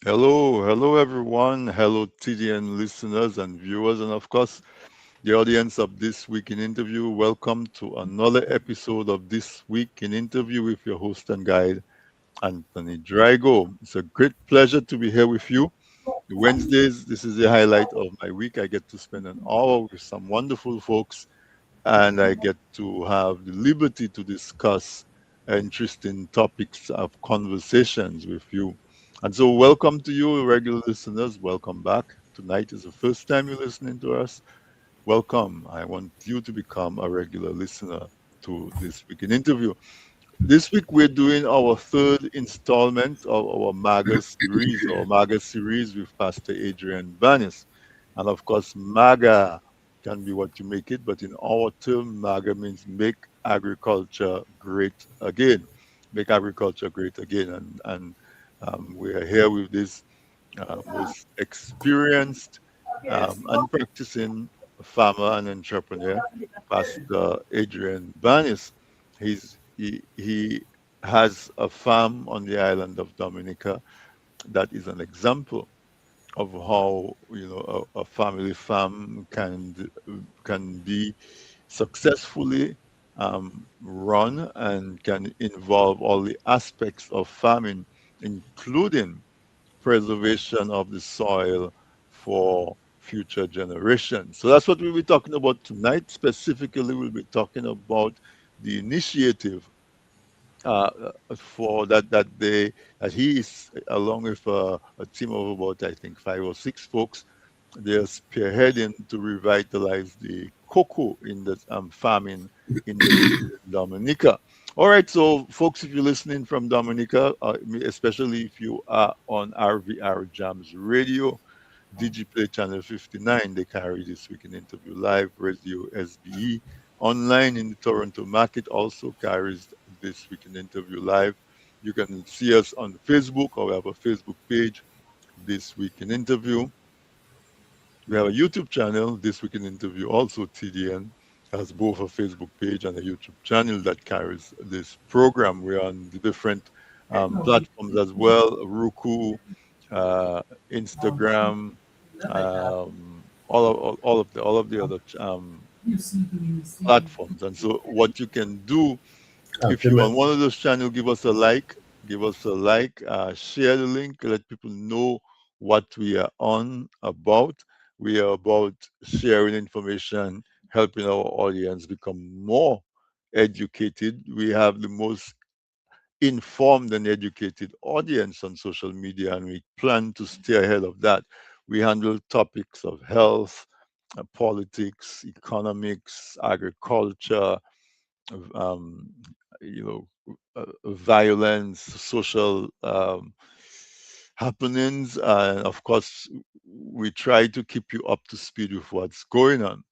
Hello everyone. Hello TDN listeners and viewers, and of course, the audience of This Week in Interview. Welcome to another episode of This Week in Interview with your host and guide, Anthony Drago. It's a great pleasure to be here with you. Wednesdays, this is the highlight of my week. I get to spend an hour with some wonderful folks, and I get to have the liberty to discuss interesting topics of conversations with you. And so, welcome to you, regular listeners. Welcome back. Tonight is the first time you're listening to us. Welcome. I want you to become a regular listener to this week in interview. This week we're doing our third installment of our MAGA series with Pastor Adrian Vanis. And of course, MAGA can be what you make it, but in our term, MAGA means make agriculture great again. Make agriculture great again. And we are here with this most experienced and practicing farmer and entrepreneur, Pastor Adrian Banis. He has a farm on the island of Dominica that is an example of how a family farm can be successfully run and can involve all the aspects of farming, including preservation of the soil for future generations. So that's what we'll be talking about tonight. Specifically, we'll be talking about the initiative for that he is along with a team of about I think 5 or 6 folks. They're spearheading to revitalize the cocoa in the farming industry in Dominica. All right, so folks, if you're listening from Dominica, especially if you are on RVR Jams Radio, DigiPlay Channel 59, they carry this week in interview live. Radio SBE online in the Toronto market also carries this week in interview live. You can see us on Facebook, or we have a Facebook page, This Week in Interview. We have a YouTube channel, This Week in Interview, also TDN has both a Facebook page and a YouTube channel that carries this program. We're on the different platforms as well, Roku, uh, Instagram, all of the other platforms. And so, what you can do if you're on one of those channels, give us a like, share the link, let people know what we are on about. We are about sharing information, helping our audience become more educated. We have the most informed and educated audience on social media, and we plan to stay ahead of that. We handle topics of health, politics, economics, agriculture, um, you violence, social happenings, and of course, we try to keep you up to speed with what's going on.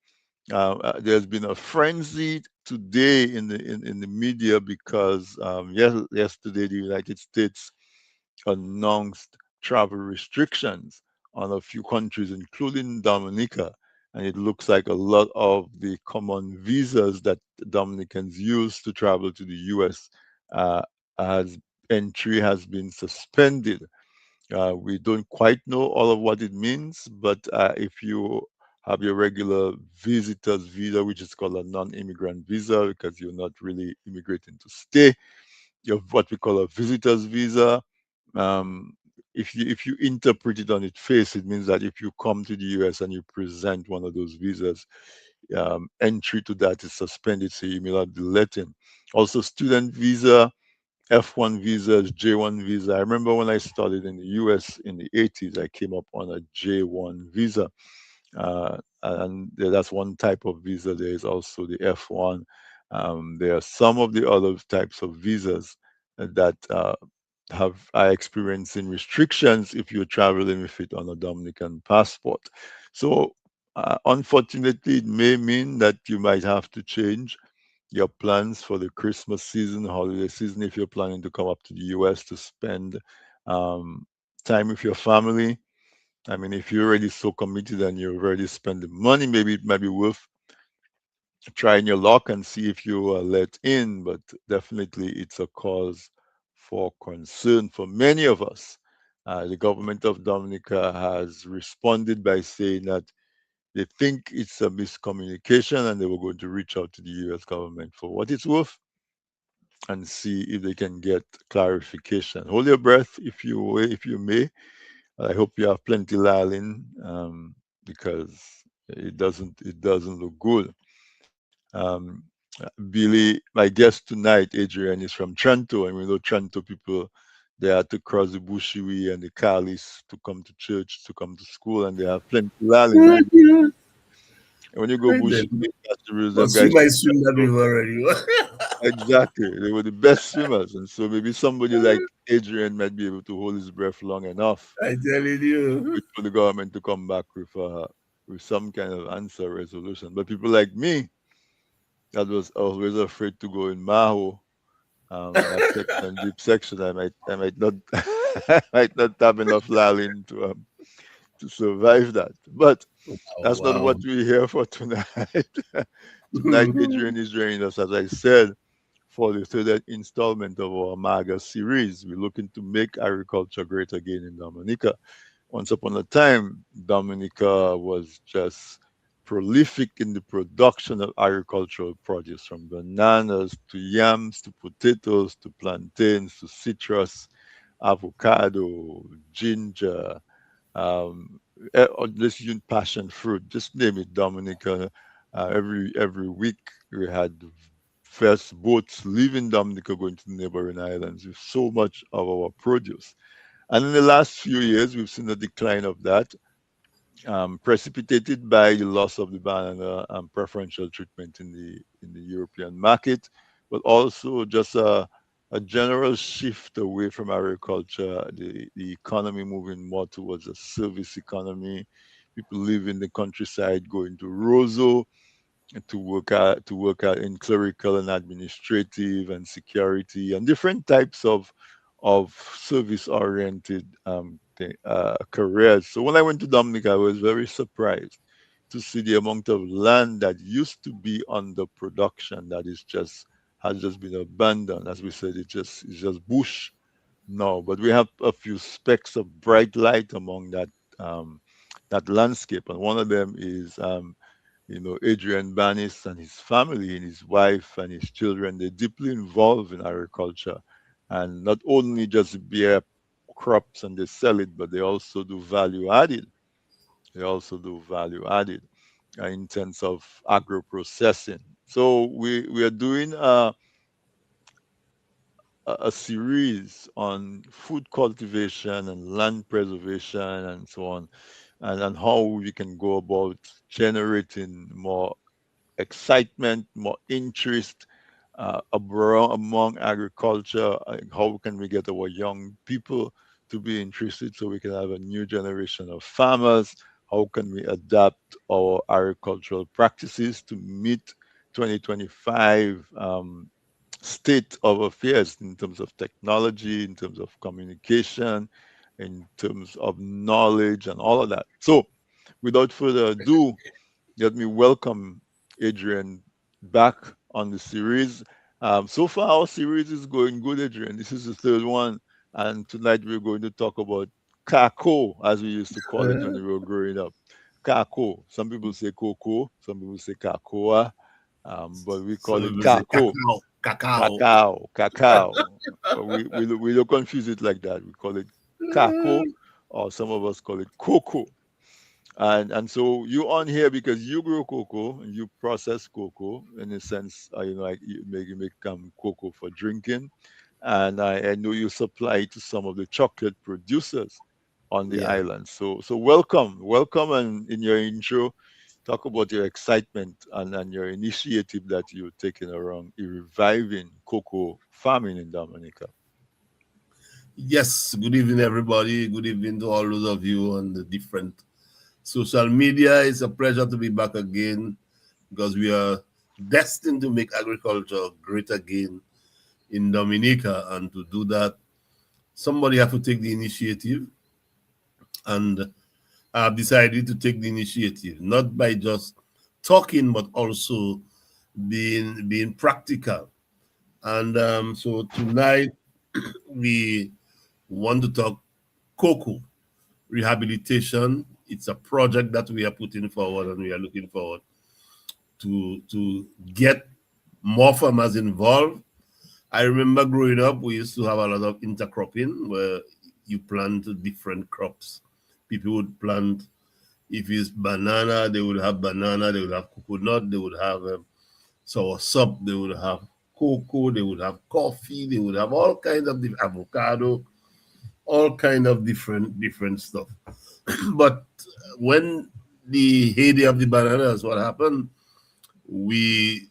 There's been a frenzy today in the media because yesterday the United States announced travel restrictions on a few countries, including Dominica. And it looks like a lot of the common visas that Dominicans use to travel to the US uh, has entry has been suspended. We don't quite know all of what it means, but if you have your regular visitor's visa, which is called a non-immigrant visa because you're not really immigrating to stay, you have what we call a visitor's visa. Um, if you interpret it on its face, it means that if you come to the US and you present one of those visas, entry to that is suspended, so you may not be let in. Also, student visa, F1 visas, J1 visa. I remember when I started in the US in the 80s, I came up on a J1 visa. And that's one type of visa. There is also the F1. There are some of the other types of visas that have are experiencing restrictions if you're traveling with it on a Dominican passport. So, unfortunately, it may mean that you might have to change your plans for the Christmas season, holiday season, if you're planning to come up to the US to spend um, time with your family. I mean, if you're already so committed and you're already spending money, maybe it might be worth trying your luck and see if you are let in. But definitely, it's a cause for concern for many of us The government of Dominica has responded by saying that they think it's a miscommunication and they were going to reach out to the US government for what it's worth and see if they can get clarification. Hold your breath if you may. I hope you have plenty lalin because it doesn't look good. Um, Billy, my guest tonight, Adrian, is from Trento, and we know Trento people, they had to cross the Bushiwi and the Kalis to come to church, to come to school, and they have plenty lalin. When you go Right then. Bushiwi, that's But them guys swim, I from swim that Trento. river already. Exactly. They were the best swimmers. And so maybe somebody like Adrian might be able to hold his breath long enough, I telling you. wait for the government to come back with some kind of answer resolution. But people like me, that was always afraid to go in Maho, that section, deep section, I might not I might not have enough lalin to survive that. But Oh, that's not wow. what we're here for tonight. Tonight, Adrian is joining us, as I said, for the third installment of our MAGA series. We're looking to make agriculture great again in Dominica. Once upon a time, Dominica was just prolific in the production of agricultural produce, from bananas to yams to potatoes to plantains to citrus, avocado, ginger, um, or just even passion fruit, just name it, Dominica. Every week we had first boats leaving Dominica going to the neighboring islands with so much of our produce. And in the last few years, we've seen a decline of that, precipitated by the loss of the banana and preferential treatment in the European market, but also just a general shift away from agriculture, the economy moving more towards a service economy. People live in the countryside, going to Roseau to work out in clerical and administrative and security and different types of service oriented careers. So when I went to Dominica, I was very surprised to see the amount of land that used to be under production that is just has just been abandoned. As we said, it's just bush now. But we have a few specks of bright light among that landscape, and one of them is Adrian Banis and his family and his wife and his children, they're deeply involved in agriculture. And not only just bear crops and they sell it, but they also do value added. They also do value added in terms of agro processing. So we are doing a series on food cultivation and land preservation and so on, and how we can go about generating more excitement, more interest among agriculture. How can we get our young people to be interested so we can have a new generation of farmers? How can we adapt our agricultural practices to meet 2025 state of affairs in terms of technology, in terms of communication, in terms of knowledge, and all of that? So, without further ado, let me welcome Adrian back on the series. So far, our series is going good, Adrian. This is the third one. And tonight we're going to talk about kako, as we used to call it when we were growing up. Kako. Some people say cocoa, some people say kakoa, but we So call it it was a kako. cacao. Cacao. Cacao, cacao. But we don't confuse it like that. We call it kako, or some of us call it cocoa. And so you on here because you grow cocoa and you process cocoa in a sense, like you make cocoa for drinking, and I know you supply to some of the chocolate producers on the Yeah. island. So welcome, and in your intro, talk about your excitement and your initiative that you're taking around reviving cocoa farming in Dominica. Yes. Good evening, everybody. Good evening to all those of you on the different social media. It's a pleasure to be back again because we are destined to make agriculture great again in Dominica. And to do that, somebody have to take the initiative. And I've decided to take the initiative, not by just talking, but also being practical. And so tonight we want to talk cocoa rehabilitation. It's a project that we are putting forward, and we are looking forward to get more farmers involved. I remember growing up, we used to have a lot of intercropping where you plant different crops. People would plant, if it's banana, they would have banana, they would have coconut, they would have soursop, they would have cocoa, they would have coffee, they would have all kinds of avocado, all kind of different stuff. But when the heyday of the bananas, what happened? We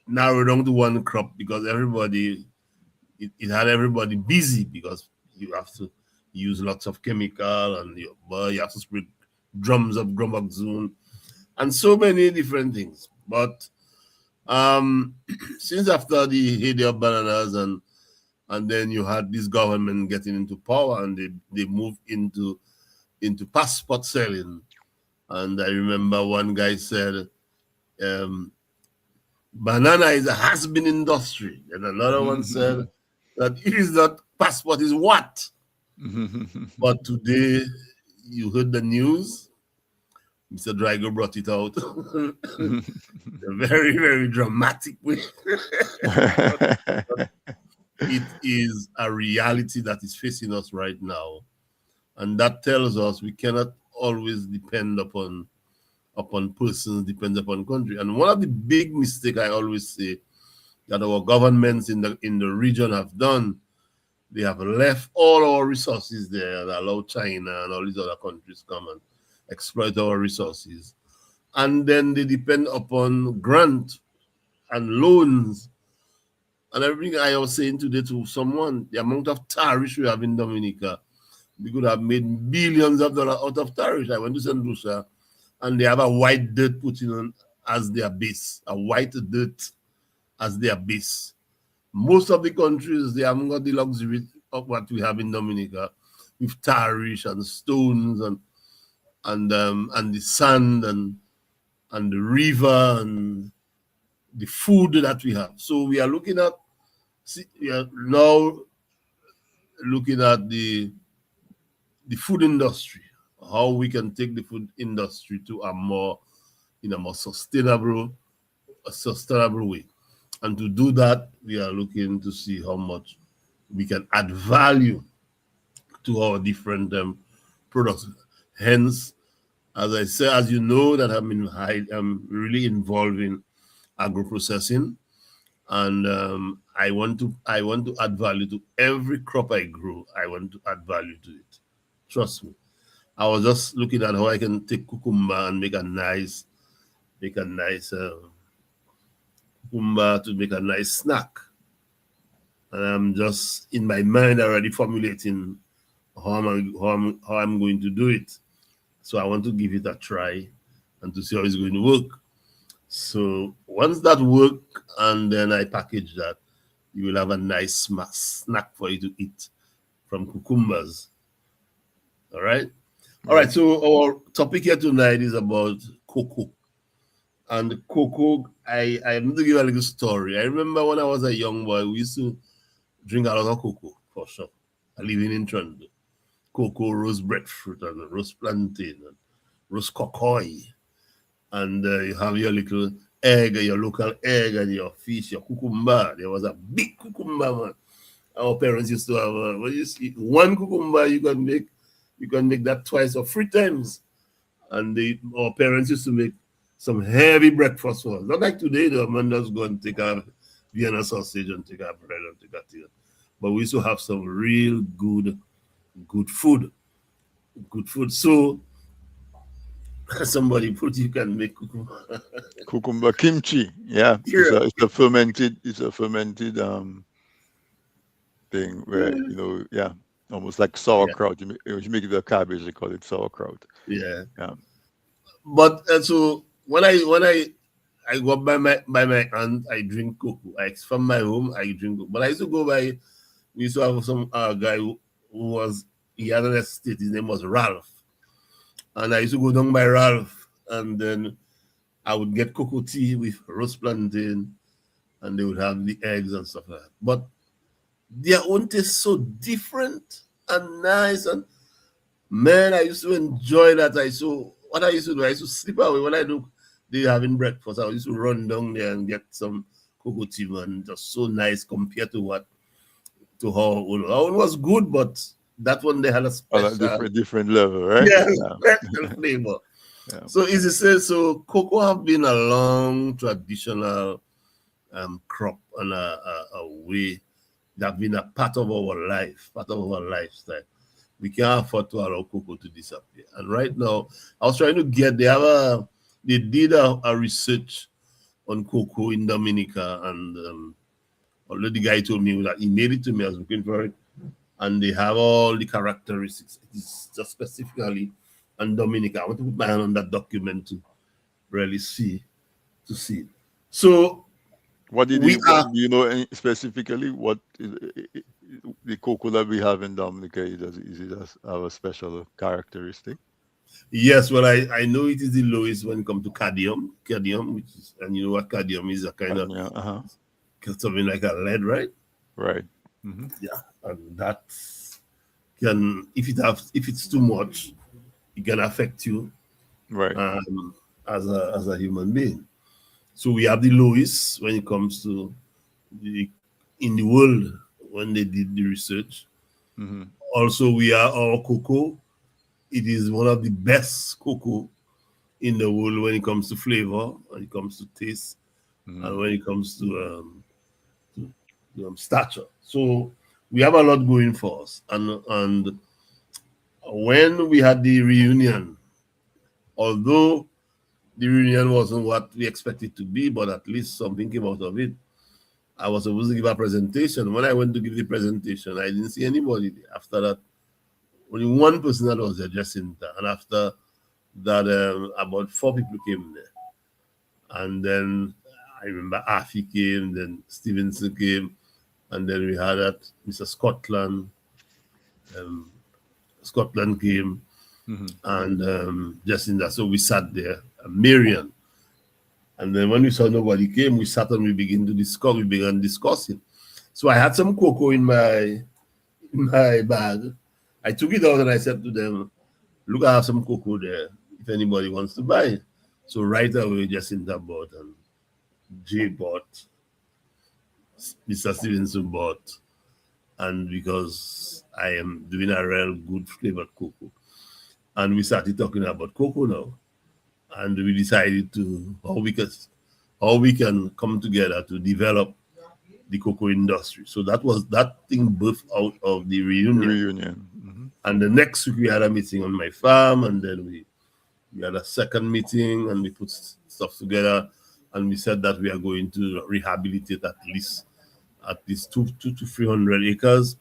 narrowed down to one crop because it had everybody busy because you have to use lots of chemical and you have to spray drums of gromazone and so many different things. But since after the heyday of bananas and then you had this government getting into power and they moved into passport selling. And I remember one guy said, um, banana is a has-been industry. And another one said that it is not passport is what. But today you heard the news. Mr. Drago brought it out. A very, very dramatic way. But it is a reality that is facing us right now. And that tells us we cannot always depend upon persons, depends upon country. And one of the big mistakes I always say that our governments in the region have done, they have left all our resources there and allowed China and all these other countries come and exploit our resources. And then they depend upon grant and loans. And everything I was saying today to someone, the amount of tariffs we have in Dominica, we could have made billions of dollars out of tariffs. I went to St. Lucia and they have a white dirt put in on as their base, a white dirt as their base. Most of the countries, they haven't got the luxury of what we have in Dominica with tariffs and stones and the sand and the river and the food that we have. So we are we are now looking at the food industry, how we can take the food industry to a more sustainable way. And to do that, we are looking to see how much we can add value to our different products. Hence, as I say, as you know, that I'm really involved in agro processing, and I want to add value to every crop I grow. I want to add value to it. Trust me. I was just looking at how I can take cucumber and make a nice cucumber to make a nice snack. And I'm just in my mind already formulating how I'm going to do it. So I want to give it a try and to see how it's going to work. So once that work and then I package that, you will have a nice snack for you to eat from cucumbers. All right. All right. Right. So our topic here tonight is about cocoa. And cocoa, I'm going to give a little story. I remember when I was a young boy, we used to drink a lot of cocoa for sure. I living in Toronto. Cocoa, roast breadfruit, and roast plantain, and roast cocoy. And you have your little egg, your local egg, and your fish, your cucumber. There was a big cucumber, man. Our parents used to have well, you see, one cucumber you can make that twice or three times. And our parents used to make some heavy breakfast for us. Not like today, the man just go and take a Vienna sausage and take a bread and take a tea. But we used to have some real good food. Good food. So somebody put you can make cucumber. Cucumber kimchi. Yeah. It's Yeah. a fermented thing where, Yeah. yeah, almost like Yeah. sauerkraut. You make it with cabbage, they call it sauerkraut. Yeah. Yeah. But so when I go by my aunt, I drink cocoa. From my home, I drink cocoa. But I used to go by. We used to have some guy who was he had an estate. His name was Ralph, and I used to go down by Ralph, and then I would get cocoa tea with roast plantain, and they would have the eggs and stuff like that. But their own taste so different and nice, and Man, I used to enjoy that. What I used to do, I used to sleep away when I do they having breakfast. I used to run down there and get some cocoa tea, man. Just so nice compared to what to how our own was good, but that one they had a On a special, different level, right? yeah, Yeah, special flavor. yeah. So as you say, so cocoa have been a long traditional crop and a way that have been a part of our life, part of our lifestyle. We can't afford to allow cocoa to disappear. And right now, I was trying to get they did a research on cocoa in Dominica, and although the guy told me that he made it to me, I was looking for it, and they have all the characteristics. It's just specifically on Dominica. I want to put my hand on that document to really see to see. So What did we you, what, are do you know specifically what is, the cocoa that we have in Dominica? Is it have a special characteristic? yes, well I know it is the lowest when it comes to cadmium. Cadmium, which is and you know what cadmium is a kind of Yeah, uh-huh. something like a lead, right? Right. Hmm. Yeah. And that can if it's too much, it can affect you Right. um as a human being. So we have the lowest when it comes to the in the world when they did the research. Hmm. Also, we are our cocoa. It is one of the best cocoa in the world when it comes to flavor, when it comes to taste, and Hmm. when it comes to stature. So we have a lot going for us. And when we had the reunion, although the reunion wasn't what we expected to be, but at least something came out of it. I was supposed to give a presentation. When I went to give the presentation, I didn't see anybody there. After that, only one person that was there, Jacinta. And after that, about four people came there. And then I remember Afi came, then Stevenson came, and then we had that Mr. Scotland. Um, Scotland came, Hmm. and Jacinta. So we sat there, Marion. And then when we saw nobody came, we sat and we began to discuss. We began discussing. So I had some cocoa in my bag. I took it out and I said to them, "Look, I have some cocoa there. If anybody wants to buy it." So right away, Jacinta bought and Jay bought, Mr. Stevenson bought, and because I am doing a real good flavored cocoa, and we started talking about cocoa now, and we decided to how we can come together to develop the cocoa industry. So that was that thing birthed out of the The reunion. reunion. Hmm. And the next week we had a meeting on my farm, and then we had a second meeting, and we put stuff together, and we said that we are going to rehabilitate at least 200 to 300 acres,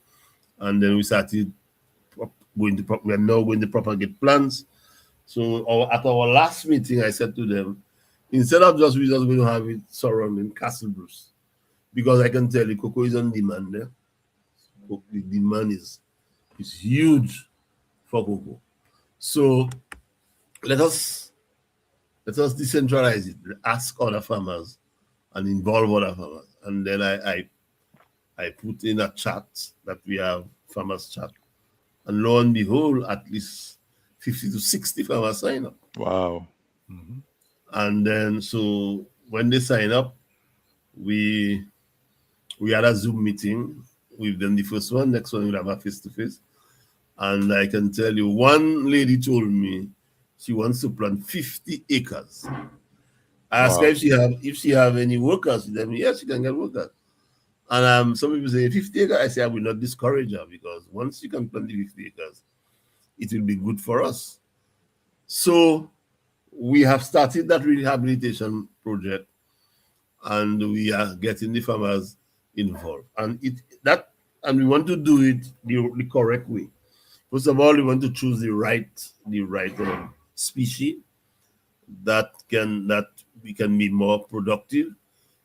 and then we started we are now going to propagate plants. So at our last meeting, I said to them, instead of just we just going to have it surrounding Castle Bruce, because I can tell you, cocoa is on demand there. The demand is huge for cocoa. So let us let us decentralize it. Ask other farmers and involve other farmers. And then I put in a chat that we have farmers chat. And lo and behold, at least 50 to 60 farmers sign up. Wow. Hmm. And then so when they sign up, we we had a Zoom meeting with them. The first one, next one we'll have a face to face. And I can tell you, one lady told me she wants to plant 50 acres. I asked her Wow. if she have any workers. She told me yes, she can get workers. And some people say 50 acres. I say I will not discourage her because once you can plant the 50 acres, it will be good for us. So we have started that rehabilitation project, and we are getting the farmers involved. And we want to do it the correct way. First of all, we want to choose the right species that we can be more productive.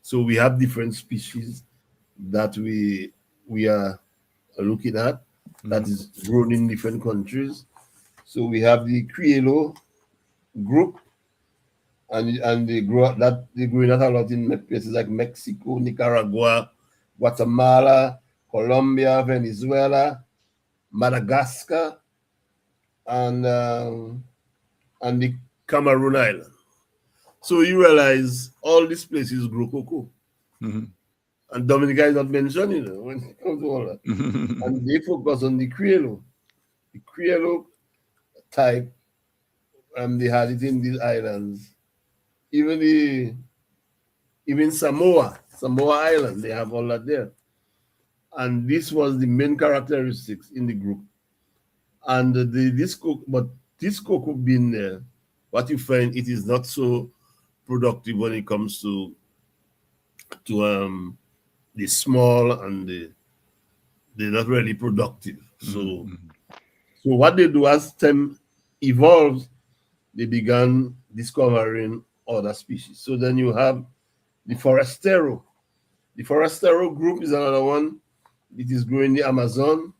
So we have different species that we are looking at that Hmm. is grown in different countries. So we have the Criollo group, and they grow that a lot in places like Mexico, Nicaragua, Guatemala, Colombia, Venezuela, Madagascar, and the Cameroon Island. So you realize all these places grow cocoa. Mhm. And Dominica is not mentioned, when it comes to all that. And they focus on the Criollo. The Criollo type, they had it in these islands. Even even Samoa Island, they have all that there. And this was the main characteristics in the group. And but this cocoa bean there, what you find, it is not so productive when it comes to the small, and they're not really productive. So Mhm. so what they do as time evolves, they began discovering other species. So then you have the Forastero. The Forastero group is another one. It is growing the Amazonia.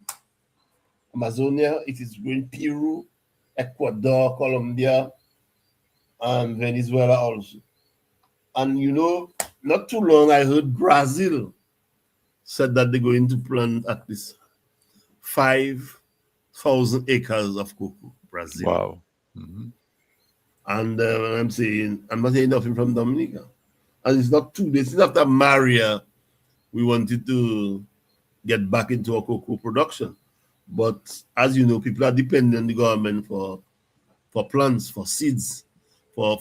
It is growing Peru, Ecuador, Colombia, and Venezuela also. And not too long, I heard Brazil said that they're going to plant at least 5,000 acres of cocoa. Brazil. Wow. Mhm. And I'm not saying nothing from Dominica. And it's not too late. Since after Maria, we wanted to get back into our cocoa production. But as you know, people are depending on the government for plants, for seeds, for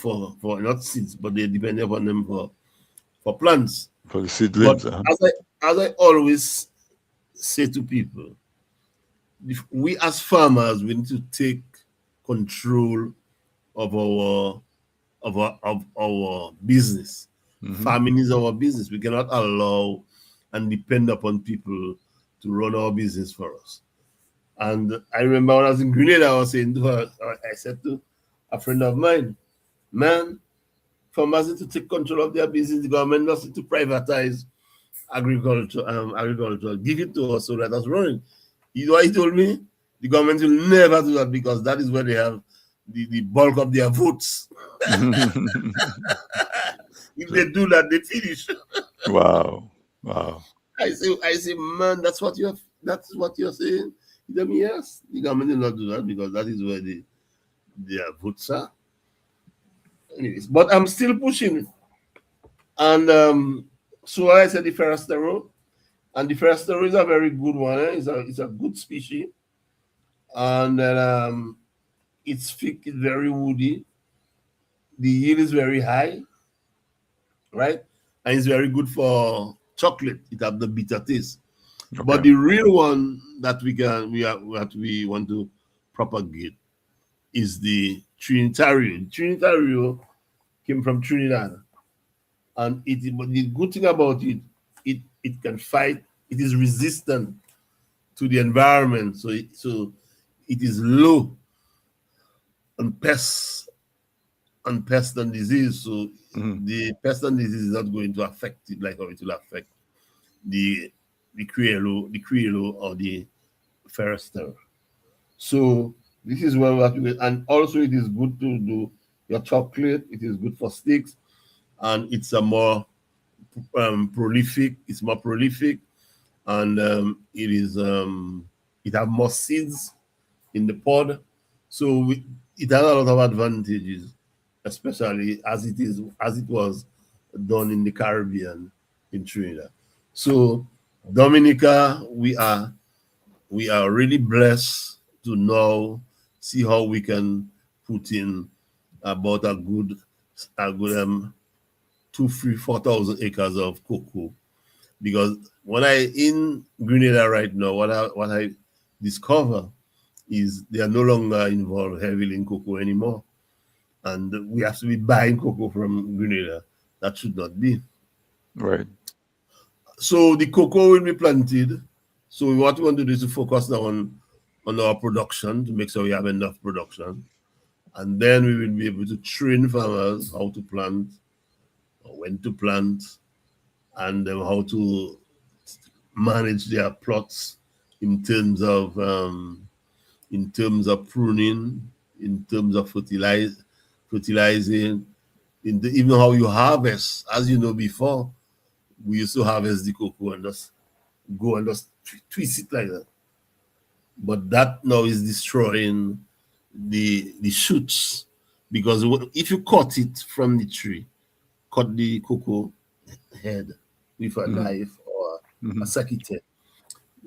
not seeds, but they're depending upon them for plants. For the But seedlings, as I always say to people, if we as farmers, we need to take control of our business. Mhm. Farming is our business. We cannot allow and depend upon people to run our business for us. And I remember when I was in Grenada, I was saying to her, I said to a friend of mine, man, farmers need to take control of their business. The government does to privatize agriculture, give it to us so that us running. You know what he told me? The government will never do that because that is where they have the bulk of their votes. If they So, do that, they finish. wow. Wow. I say, man, that's what you're saying. He tell me, yes, the government will not do that because that is where their votes are. Anyways, but I'm still pushing. And so I said the Ferrastero, and the Ferrastero is a very good one. It's a good species, and then it's thick, it's very woody. The yield is very high, right? And it's very good for chocolate. It have the bitter taste. But Okay. the real one that what we want to propagate is the Trinitario. Trinitario came from Trinidad, and but the good thing about it can fight. It is resistant to the environment, so it is low on pest and disease. So Mhm. the pest and disease is not going to affect it like how it will affect the the Criollo or the Ferrester. So this is where we have to get, and also it is good to do your chocolate. It is good for sticks, and it's a more prolific. It's more prolific, and it have more seeds in the pod. So it has a lot of advantages, especially as it was done in the Caribbean in Trinidad. So Dominica, we are really blessed to now see how we can put in about a good 2, 3, 4,000 acres of cocoa. Because when I in Grenada right now, what I discover is they are no longer involved heavily in cocoa anymore, and we have to be buying cocoa from Grenada. That should not be. Right. So the cocoa will be planted. So what we want to do is to focus now on our production to make sure we have enough production, and then we will be able to train farmers how to plant, or when to plant, and how to manage their plots in terms of pruning, in terms of fertilizing, even how you harvest. As you know, before we used to harvest the cocoa and just go and just twist it like that. But that now is destroying. the shoots, because if you cut it from the tree, cut the cocoa head with a Hmm. knife or a Hmm. sakite,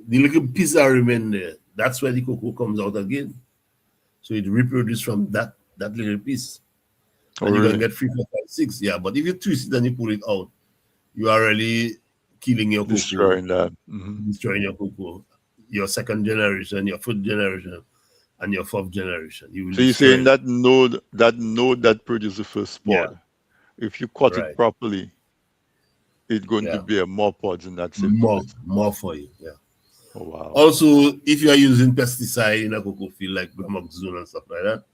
the little piece that remain there, that's where the cocoa comes out again. So it reproduces from that little piece, Oh, and you can really? get 3, 4, 5, 6. Yeah, but if you twist it and you pull it out, you are really killing your cocoa, Destroying that. Hmm. destroying your cocoa, your second generation, your third generation, and your fourth generation. You will So you're destroy saying it. that node that produces the first Yeah, pod, if you cut it right. properly, it's going to Yeah, bear more pods in that same more, place. more for you. Yeah. Oh, wow. Also, if you are using pesticide in a cocoa field like gramoxone and stuff like that,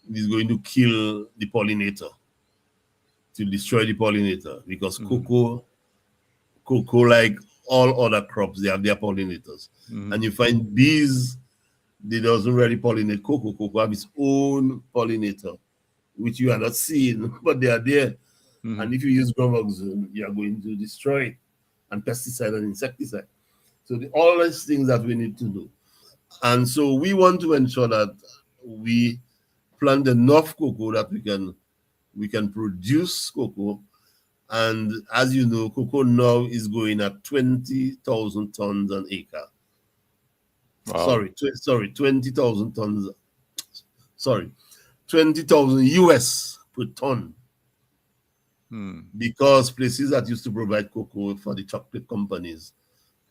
it is going to kill the pollinator, to destroy the pollinator, because Hmm. cocoa, like all other crops, they have their pollinators. Hmm. And you find bees, they doesn't really pollinate cocoa. Cocoa have its own pollinator, which you are not seeing, but they are there. Hmm. And if you use gramoxone, you are going to destroy it, and pesticide and insecticide. So all these things that we need to do. And so we want to ensure that we plant enough cocoa that we can produce cocoa. And as you know, cocoa now is going at 20,000 tons an acre. Wow. Sorry, 20,000 tons. Sorry, 20,000 US per ton, Hmm. because places that used to provide cocoa for the chocolate companies,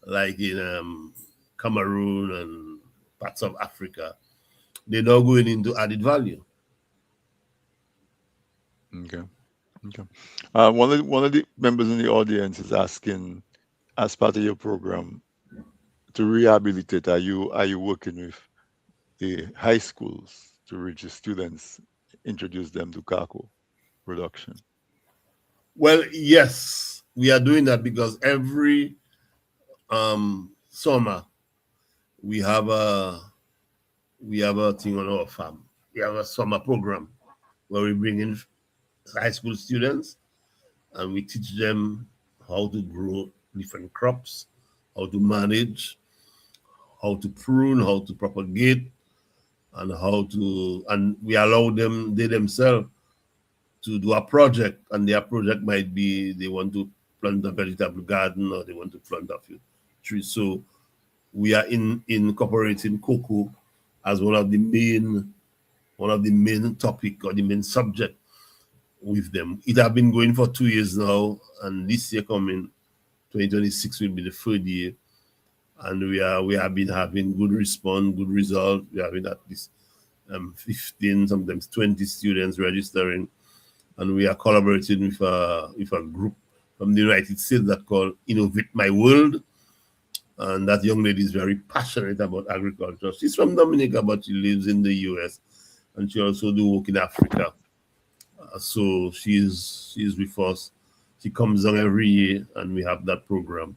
like in Cameroon and parts of Africa, they're now going into added value. Okay. Okay. One of the members in the audience is asking, as part of your program to rehabilitate, are you working with the high schools to reach the students, introduce them to cocoa production? Well, yes, we are doing that, because every summer we have a thing on our farm. We have a summer program where we bring in high school students, and we teach them how to grow different crops, how to manage, how to prune, how to propagate, and we allow them, they themselves, to do a project. And their project might be they want to plant a vegetable garden, or they want to plant a few trees. So we are incorporating cocoa as one of the main topic, or the main subject, with them. It have been going for 2 years now, and this year coming, 2026, will be the third year. And we have been having good response, good result. We have been at least 15, sometimes 20 students registering, and we are collaborating with a group from the United States that called Innovate My World. And that young lady is very passionate about agriculture. She's from Dominica, but she lives in the US, and she also do work in Africa. So she's with us. She comes down every year, and we have that program.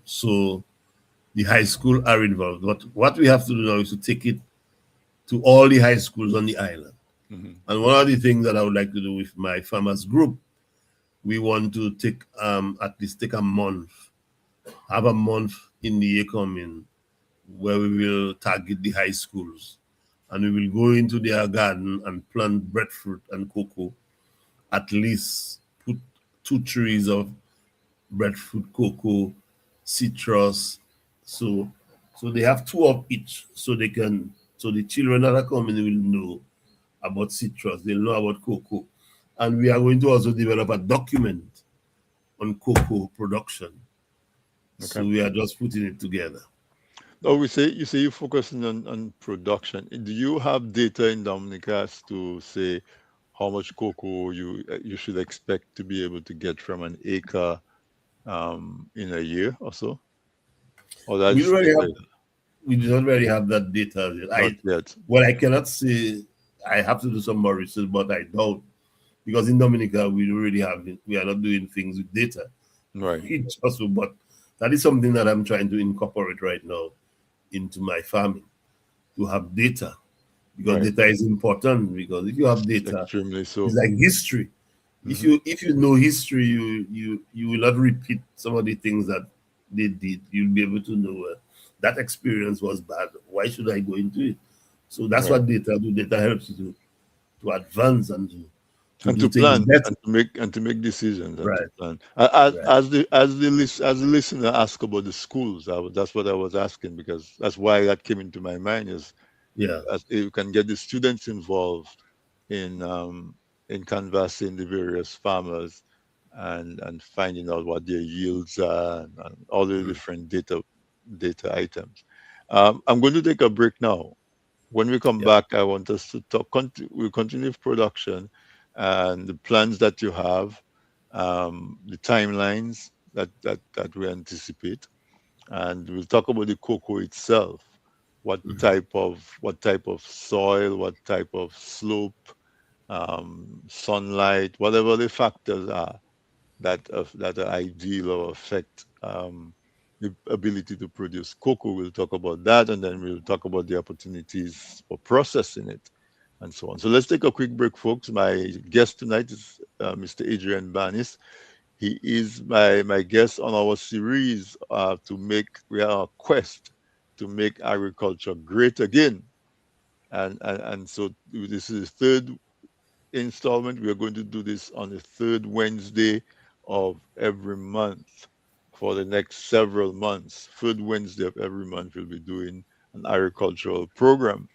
So the high school are involved. But what we have to do now is to take it to all the high schools on the island. Hmm. And one of the things that I would like to do with my farmers group, we want to take at least take a month, have a month in the year coming, where we will target the high schools, and we will go into their garden and plant breadfruit and cocoa. At least put 2 trees of breadfruit, cocoa, citrus. So they have two of each, so the children that are coming will know about citrus, they'll know about cocoa. And we are going to also develop a document on cocoa production. So Okay. we are just putting it together. Oh, you say you're focusing on production. Do you have data in Dominica as to say how much cocoa you should expect to be able to get from an acre in a year or so? Or We that's already still have we do not really have that data yet. not yet. I cannot say. I have to do some more research, but I doubt, because in Dominica we already have it. We are not doing things with data. Right. It's just, but that is something that I'm trying to incorporate right now into my farming, to have data, because Right. data is important. Because if you have data, Extremely it's so. like history. If Hmm. you know history, you will not repeat some of the things that they did. You'll be able to know that experience was bad. Why should I go into it? So that's Right. what data do. Data helps you to advance and to And do to things plan better. and to make decisions and to Right, plan. right. As the listener asked about the schools, that's what I was asking, because that's why that came into my mind, is Yeah. as you can get the students involved in canvassing the various farmers and finding out what their yields are, and all the Mm. different data items. I'm going to take a break now. When we come Yeah. back, I want us to talk. We'll continue with production and the plans that you have, the timelines that we anticipate, and we'll talk about the cocoa itself. Mhm. What type of soil, what type of slope, sunlight, whatever the factors are that are ideal or affect the ability to produce cocoa. We'll talk about that, and then we'll talk about the opportunities for processing it, and so on. So let's take a quick break, folks. My guest tonight is Mr. Adrian Banis. He is my guest on our series we are on a quest to make agriculture great again. And so this is the third installment. We are going to do this on the third Wednesday of every month for the next several months. Third Wednesday of every month, we'll be doing an agricultural program.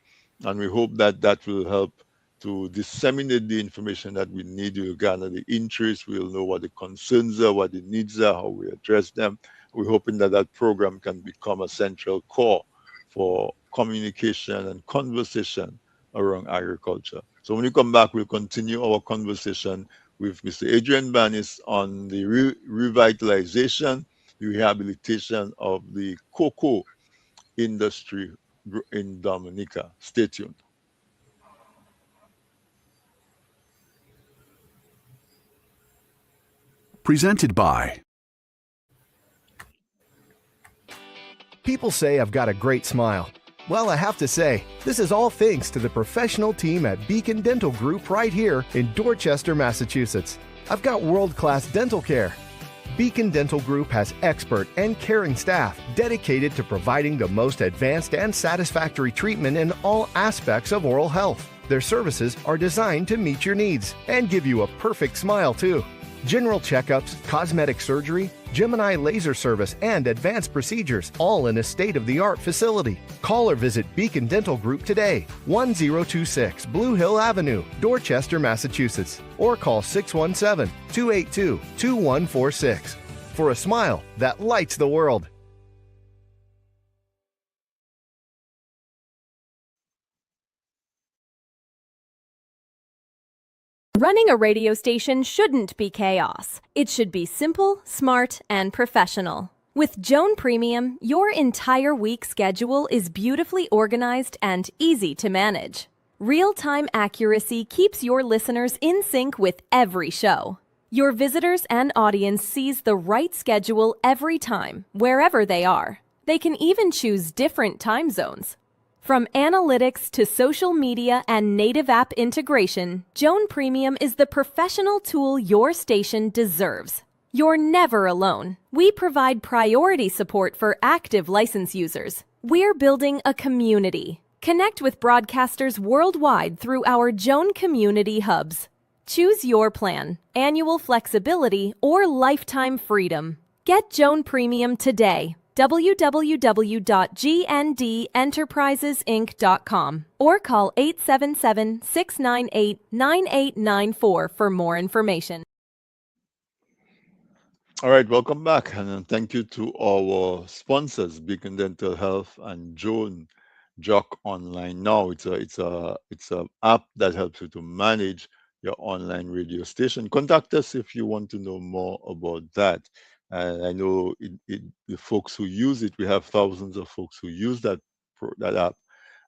And we hope that that will help to disseminate the information that we need. We'll gather the interest. We'll know what the concerns are, what the needs are, how we address them. We're hoping that that program can become a central core for communication and conversation around agriculture. So when you come back, we'll continue our conversation with Mr. Adrian Banis on the revitalization, rehabilitation of the cocoa industry in Dominica. Stay tuned. Presented by. People say I've got a great smile. Well, I have to say, this is all thanks to the professional team at Beacon Dental Group right here in Dorchester, Massachusetts. I've got world-class dental care. Beacon Dental Group has expert and caring staff dedicated to providing the most advanced and satisfactory treatment in all aspects of oral health. Their services are designed to meet your needs and give you a perfect smile, too. General checkups, cosmetic surgery, Gemini laser service, and advanced procedures, all in a state-of-the-art facility. Call or visit Beacon Dental Group today, 1026 Blue Hill Avenue, Dorchester, Massachusetts, or call 617-282-2146 for a smile that lights the world. Running a radio station shouldn't be chaos. It should be simple, smart, and professional. With Joan Premium, your entire week schedule is beautifully organized and easy to manage. Real-time accuracy keeps your listeners in sync with every show. Your visitors and audience sees the right schedule every time, wherever they are. They can even choose different time zones. From analytics to social media and native app integration, Joan Premium is the professional tool your station deserves. You're never alone. We provide priority support for active license users. We're building a community. Connect with broadcasters worldwide through our Joan Community Hubs. Choose your plan, annual flexibility, or lifetime freedom. Get Joan Premium today. www.gndenterprisesinc.com or call 877-698-9894 for more information. All right, welcome back, and thank you to our sponsors, Beacon Dental Health and Joan Jock Online. Now it's a app that helps you to manage your online radio station. Contact us if you want to know more about that. And I know the folks who use it, we have thousands of folks who use that app,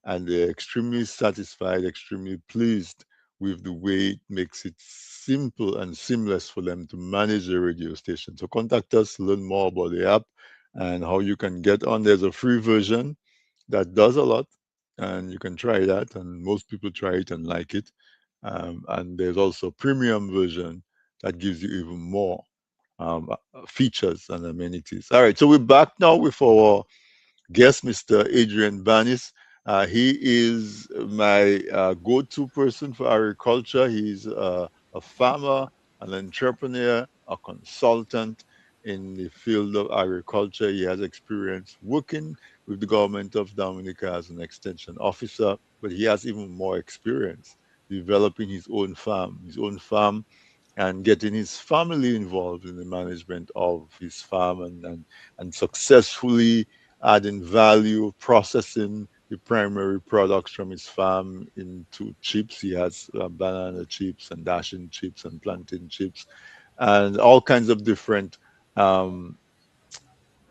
and they're extremely satisfied, extremely pleased with the way it makes it simple and seamless for them to manage the radio station. So contact us, learn more about the app and how you can get on. There's a free version that does a lot, and you can try that. And most people try it and like it. And there's also a premium version that gives you even more features and amenities. All right, so we're back now with our guest, Mr. Adrian Banis. He is my go-to person for agriculture. He's a farmer, an entrepreneur, a consultant in the field of agriculture. He has experience working with the government of Dominica as an extension officer, but he has even more experience developing his own farm and getting his family involved in the management of his farm and successfully adding value, processing the primary products from his farm into chips. He has banana chips and dashing chips and plantain chips and all kinds of different um,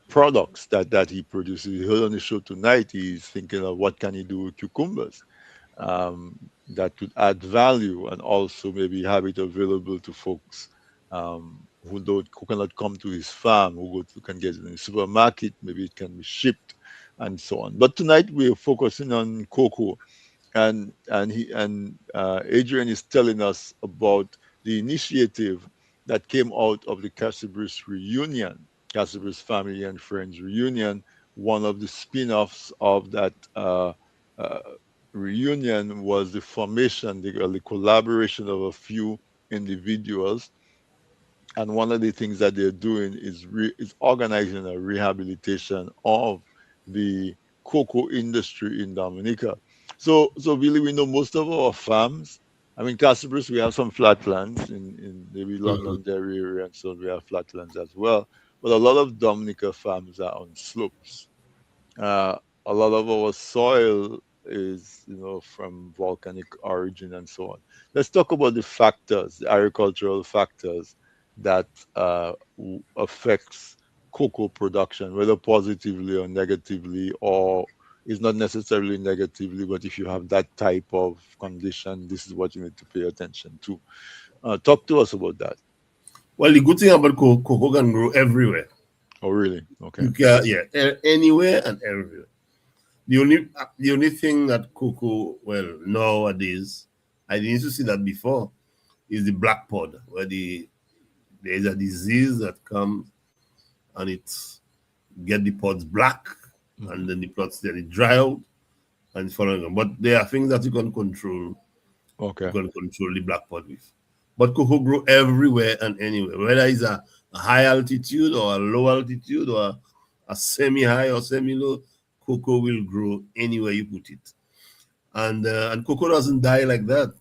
products that he produces. He heard on the show tonight, he's thinking of what can he do with cucumbers um, that would add value and also maybe have it available to folks who cannot come to his farm, can get it in the supermarket. Maybe it can be shipped and so on. But tonight we're focusing on cocoa, and Adrian is telling us about the initiative that came out of the Casabrus reunion, Casabrus family and friends reunion. One of the spin-offs of that uh, reunion was the formation, the collaboration of a few individuals, and one of the things that they're doing is organizing a rehabilitation of the cocoa industry in Dominica. So really, we know most of our farms. I mean, Castlebrooks, we have some flatlands in maybe Mhm. Londonderry area, and so we have flatlands as well. But a lot of Dominica farms are on slopes. uh, a lot of our soil is, from volcanic origin and so on. Let's talk about the factors, the agricultural factors that affects cocoa production, whether positively or negatively, or is not necessarily negatively, but if you have that type of condition, this is what you need to pay attention to. Talk to us about that. Well, the good thing about cocoa can grow everywhere. Oh, really? Okay. You can, yeah, anywhere and everywhere. The only thing that cocoa, well, nowadays, I didn't used to see that before, is the black pod, where there is a disease that comes and it get the pods black, and Hmm. then the pods then it dry out and it's following on. But there are things that you can control. You Okay. can control the black pod with. But cocoa grow everywhere and anywhere, whether it's a high altitude or a low altitude or a semi-high or semi-low, cocoa will grow anywhere you put it. And cocoa doesn't die like that.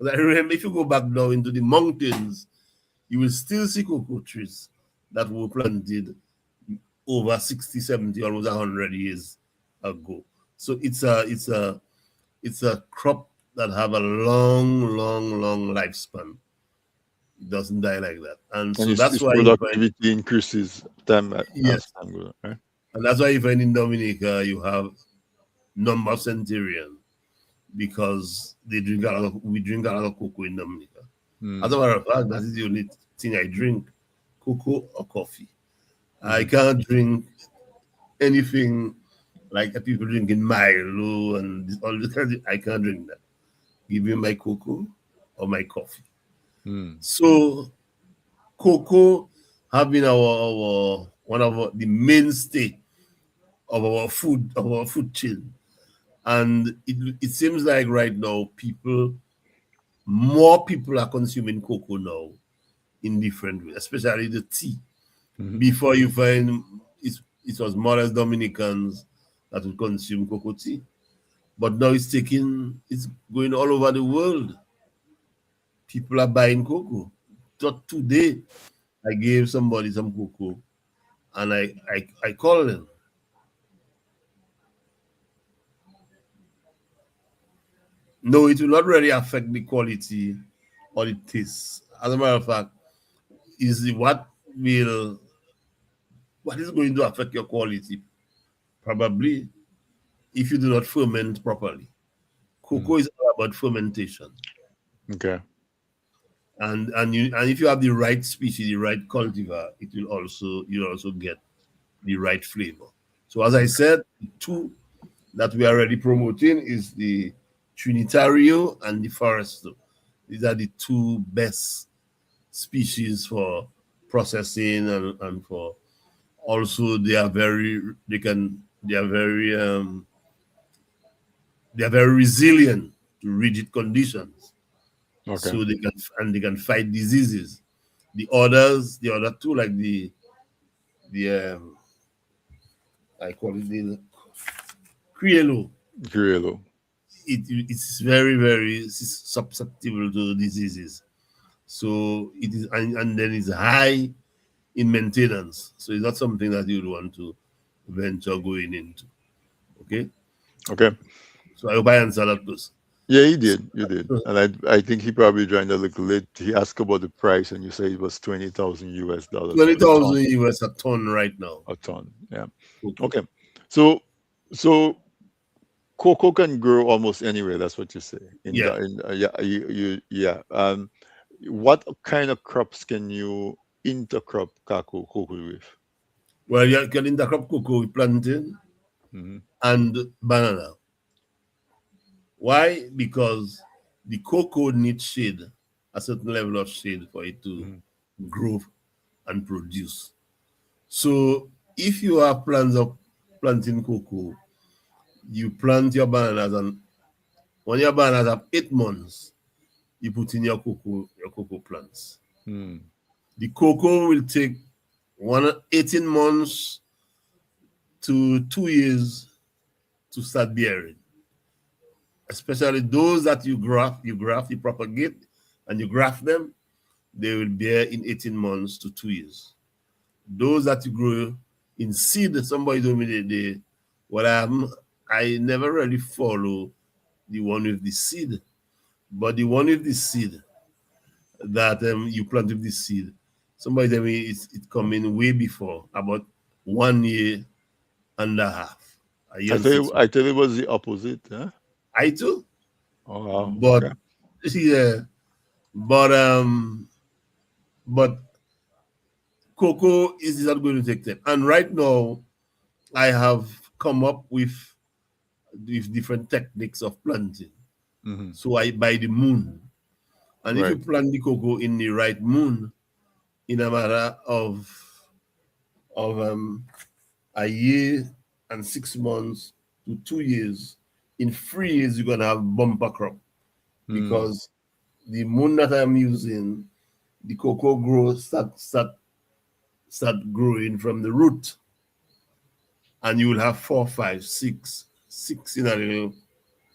But I remember if you go back now into the mountains, you will still see cocoa trees that were planted over 60, 70, almost 100 years ago. So it's a crop that have a long lifespan. It doesn't die like that. And And so its that's why you find productivity increases as yes, time goes on, right? and that's why you find in Dominica you have number centurion, because we drink a lot of cocoa in Dominica. As a Hmm. matter of fact, that is the only thing I drink: cocoa or coffee. I Mhm. can't drink anything like people drinking Milo and all this kind of, I can't drink that. Give me my cocoa or my coffee. Mm. So cocoa have been our one of the mainstay of our food chain, and it seems like right now more people are consuming cocoa now in different ways, especially the tea. Mhm. Before you find it was more or less Dominicans that would consume cocoa tea, but now it's going all over the world. People are buying cocoa. Just today, I gave somebody some cocoa, and I called them. No, it will not really affect the quality or the taste. As a matter of fact, is what is going to affect your quality? Probably if you do not ferment properly. Mm. Cocoa is all about fermentation. Okay. And if you have the right species, the right cultivar, you'll also get the right flavor. So as I Okay. said, the two that we are already promoting is the Trinitario and the Foresto. These are the two best species for processing, and for also they are very They are very resilient to rigid conditions, Okay. so they can fight diseases. The other two, like the I call it the Criollo, Grillo. it's very susceptible to diseases. So it is, and then it's high in maintenance. So it's not something that you'd want to venture going into. Okay. Okay. So I hope I answered that question. Yeah, he did. You did. And I think he probably joined a little late. He asked about the price, and you say it was 20,000 US dollars Twenty for a ton. thousand US a ton right now. A ton. Yeah. Okay. Okay. So so cocoa can grow almost anywhere. That's what you say. Yeah. Yeah, yeah. What kind of crops can you intercrop cocoa with? Well, you can intercrop cocoa with plantain Hmm. and banana. Why? Because the cocoa needs shade, a certain level of shade for it to Hmm. grow and produce. So if you have plans of planting cocoa, you plant your bananas, and when your bananas have 8 months, you put in your cocoa plants. Hmm. The cocoa will take 18 months to 2 years to start bearing. Especially those that you propagate, and you graft them, they will bear in 18 months to 2 years. Those that you grow in seed, somebody told me what I never really follow the one with the seed, but the one with the seed that you plant with the seed, somebody told me it coming way before, about 1 year and a half, a year and 6 months. I tell you it was the opposite. Huh? I too, Oh wow. but Okay. yeah, but but cocoa is not going to take time. And right now, I have come up with different techniques of planting. Hmm. So I by the moon, and if you Right. plant the cocoa in the right moon, in a matter of a year and 6 months to 2 years, in 3 years you're gonna have bumper crop, Hmm. because the moon that I'm using, the cocoa grows start growing from the root, and you will have four, five, six in a little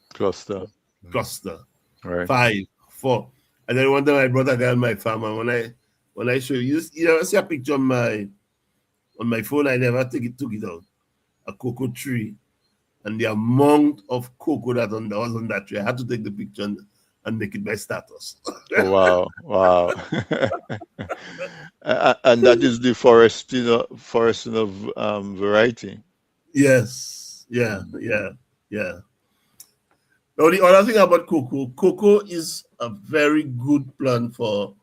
Cluster. Hmm. cluster, Right. five, four. And then one time I brought a guy on my farm, and when I show you, you never see a picture on my phone. I never took it out. A cocoa tree, and the amount of cocoa that was on that tree. I had to take the picture and make it my status. Oh, wow. Wow. And that is the foresting of variety. Yes, yeah, Mm. yeah, yeah. Now the other thing about cocoa is a very good plant for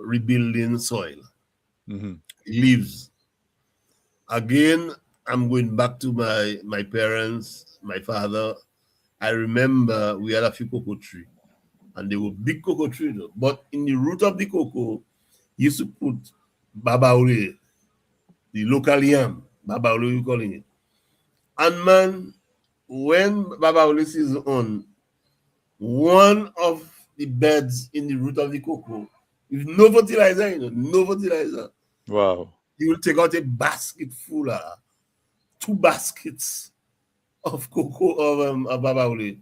rebuilding soil. Hmm. Leaves. Again, I'm going back to my parents, my father. I remember we had a few cocoa trees, and they were big cocoa trees. But in the root of the cocoa, you used to put babaure, the local yam, babaure you calling it. And man, when babaure season on, one of the beds in the root of the cocoa, with no fertilizer, no fertilizer, Wow. you will take out a basket full of 2 baskets of cocoa of babaule.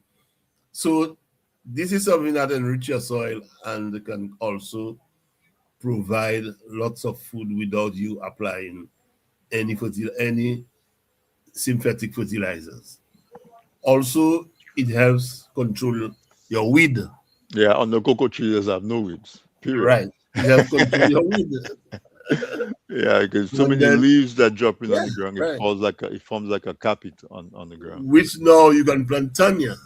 So this is something that enrich your soil and can also provide lots of food without you applying any synthetic fertilizers. Also, it helps control your weed. Yeah, on the cocoa trees have no weeds. Period. Right. It helps control your weed. Yeah, because so And many then, leaves that drop in on yeah, the ground, right. it forms like a carpet on the ground. Which now you can plant Tanya,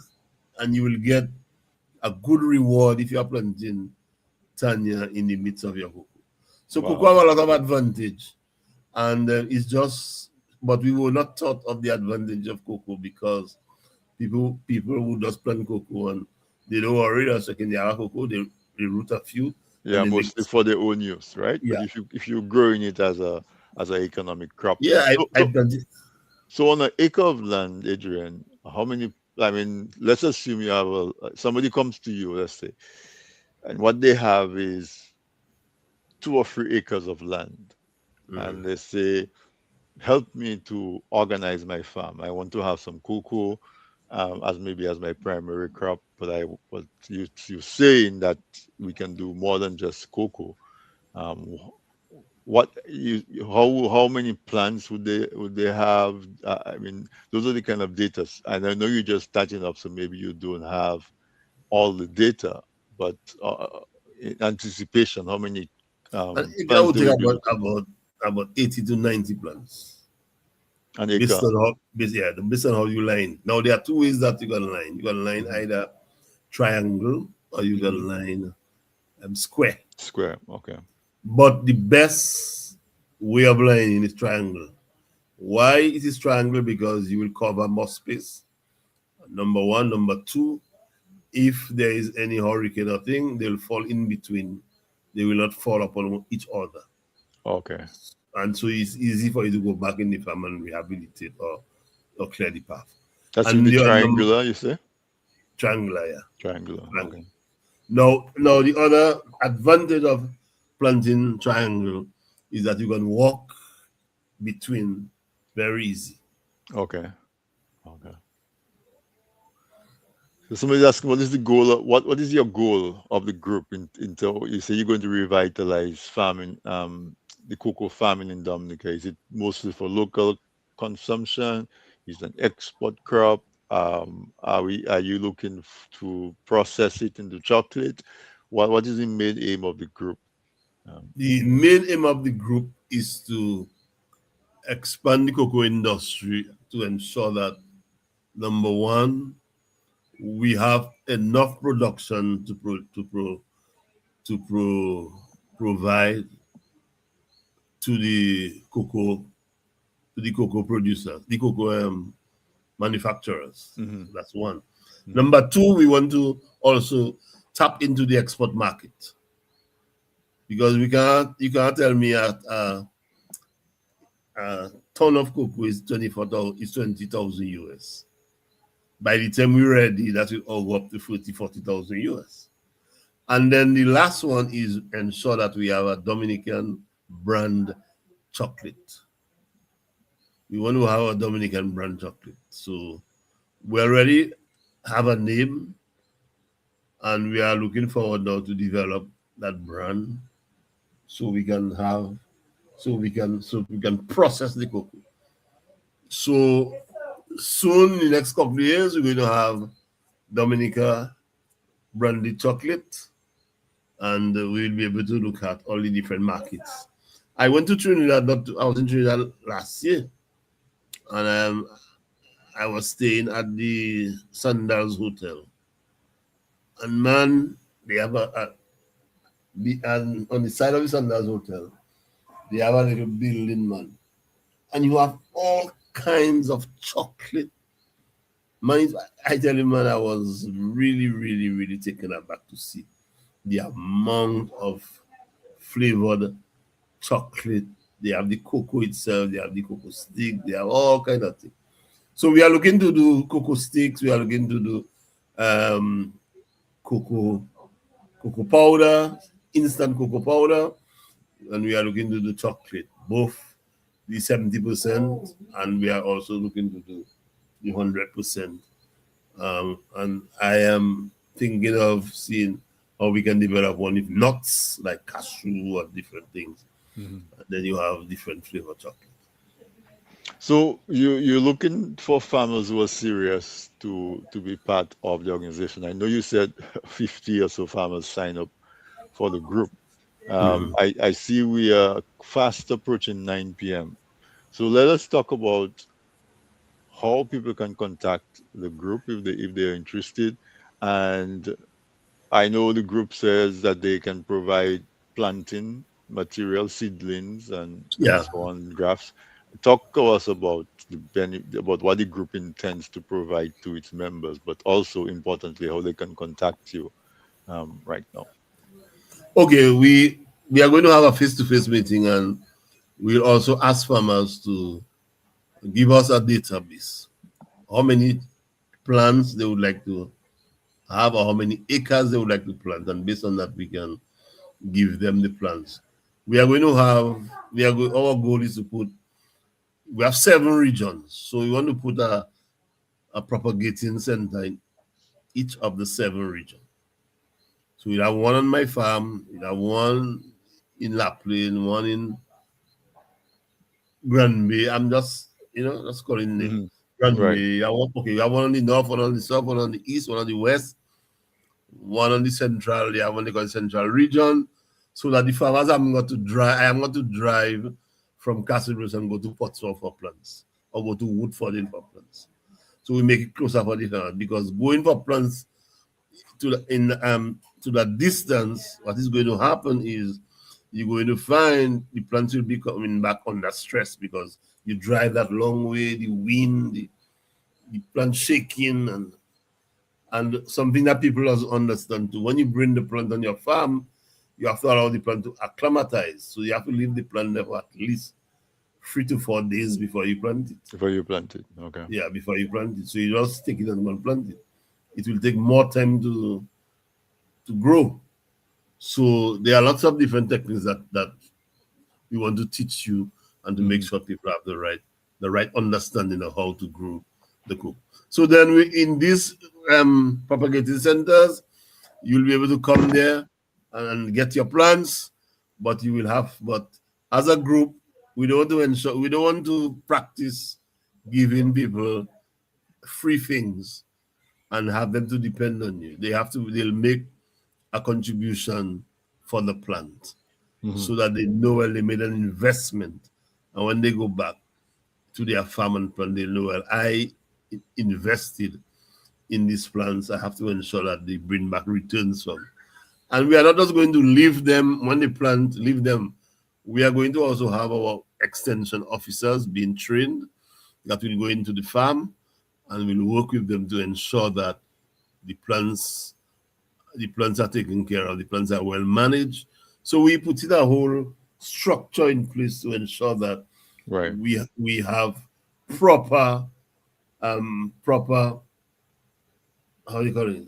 and you will get a good reward if you are planting Tanya in the midst of your cocoa. So cocoa Wow. have a lot of advantage, and it's just, but we were not taught of the advantage of cocoa, because people who just plant cocoa, and they don't worry that second they have cocoa, they root a few and Yeah, they make mostly for their own use, right? But yeah, if you're growing it as an economic crop, yeah. so I so planted so on an acre of land, Adrian, how many I mean, let's assume you have somebody comes to you, let's say, and what they have is 2 or 3 acres of land, and they say, help me to organize my farm. I want to have some cocoa as maybe as my primary crop, but you saying that we can do more than just cocoa. Um, what you how many plants would they have? I mean, those are the kind of data. And I know you're just starting up, so maybe you don't have all the data, but in anticipation, how many And it plants will they take would be looking for? about 80 to 90 plants. An Based acre. on based on how you line. Now there are two ways that you can line. You can line Hmm. either triangle or you Hmm. can line square. Square. Okay. But the best way of lining is triangle. Why it is triangle? Because you will cover more space. Number one. Number two, if there is any hurricane or thing, they'll fall in between. They will not fall upon each other. Okay. And so it's easy for you to go back in the farm and rehabilitate or clear the path. That should And be the triangular, you say? triangular, yeah. Triangular. Triangle. Okay. Now the other advantage of planting triangle is that you can walk between very easy. Okay. Okay. So somebody asked, what is the goal? What is your goal of the group? Into you say you're going to revitalize farming, the cocoa farming in Dominica. Is it mostly for local consumption? Is it an export crop? Are you looking to process it into chocolate? What is the main aim of the group? Um, The main aim of the group is to expand the cocoa industry to ensure that number one, we have enough production provide to the cocoa producers, the cocoa manufacturers. mhm, That's one. mhm. Number two, we want to also tap into the export market because we can't. You can't tell me a ton of cocoa is 24,000 is 20,000 US. By the time we're ready, that will all go up to 40,000 US. And then the last one is ensure that we have a Dominican brand chocolate. We want to have a Dominican brand chocolate. So we already have a name and we are looking forward now to develop that brand so we can have so we can process the cocoa. So soon in the next couple of years we're going to have Dominica branded chocolate and we'll be able to look at all the different markets. I went to Trinidad, I was in Trinidad last year and I was staying at the Sandals Hotel. And man, they have and on the side of the Sandals Hotel, they have a little building, man. And you have all kinds of chocolate. Man, I tell you, man, I was really, really, really taken aback to see the amount of flavored chocolate. They have the cocoa itself, they have the cocoa stick, they have all kinds of things. So we are looking to do cocoa sticks, we are looking to do um, cocoa powder, instant cocoa powder, and we are looking to do chocolate, both the 70%, and we are also looking to do the 100%. And I am thinking of seeing how we can develop one with nuts like cashew or different things. Mhm. And then you have different flavor chocolate. So you're looking for farmers who are serious to be part of the organization. I know you said 50 or so farmers sign up for the group. Mhm. I see we are fast approaching 9 p.m. So let us talk about how people can contact the group if they're interested. And I know the group says that they can provide planting material, seedlings, and Yeah. so on, graphs. Talk to us about about what the group intends to provide to its members, but also importantly, how they can contact you right now. Okay, we are going to have a face-to-face meeting, and we'll also ask farmers to give us a database. How many plants they would like to have or how many acres they would like to plant, and based on that we can give them the plants. We are going to have our goal is to put we have 7 regions, so we want to put a propagating center in each of the 7 regions. So we have one on my farm, we have one in La Plaine, one in Granby. I'm just calling name. Hmm. Right. Granby. You have one on the north, one on the south, one on the east, one on the west, one on the central. You have one they call the central region. So that the farmers I am going to drive from Castlebridge and go to Portsmouth for plants, or go to Woodford for plants. So we make it closer for the farmers, because going for plants to that distance, what is going to happen is you're going to find the plants will be coming back under stress, because you drive that long way, the wind, the plant shaking, and something that people doesn't understand too. When you bring the plant on your farm, you have to allow the plant to acclimatize. So you have to leave the plant there for at least 3 to 4 days before you plant it. Before you plant it. Okay. Yeah, before you plant it. So you just take it and go and plant it. It will take more time to grow. So there are lots of different techniques that we want to teach you, and to make sure people have the right understanding of how to grow the cocoa. So then we in these propagating centers, you'll be able to come there and get your plants, but as a group, we don't want to practice giving people free things and have them to depend on you. They'll make a contribution for the plant, so that they know when they made an investment, and when they go back to their farm and plant, they know, well, I invested in these plants. I have to ensure that they bring back returns from. And we are not just going to leave them when they plant, leave them. We are going to also have our extension officers being trained that will go into the farm, and we'll work with them to ensure that the plants are taken care of, the plants are well managed. So we put in a whole structure in place to ensure that Right. we have proper proper how do you call it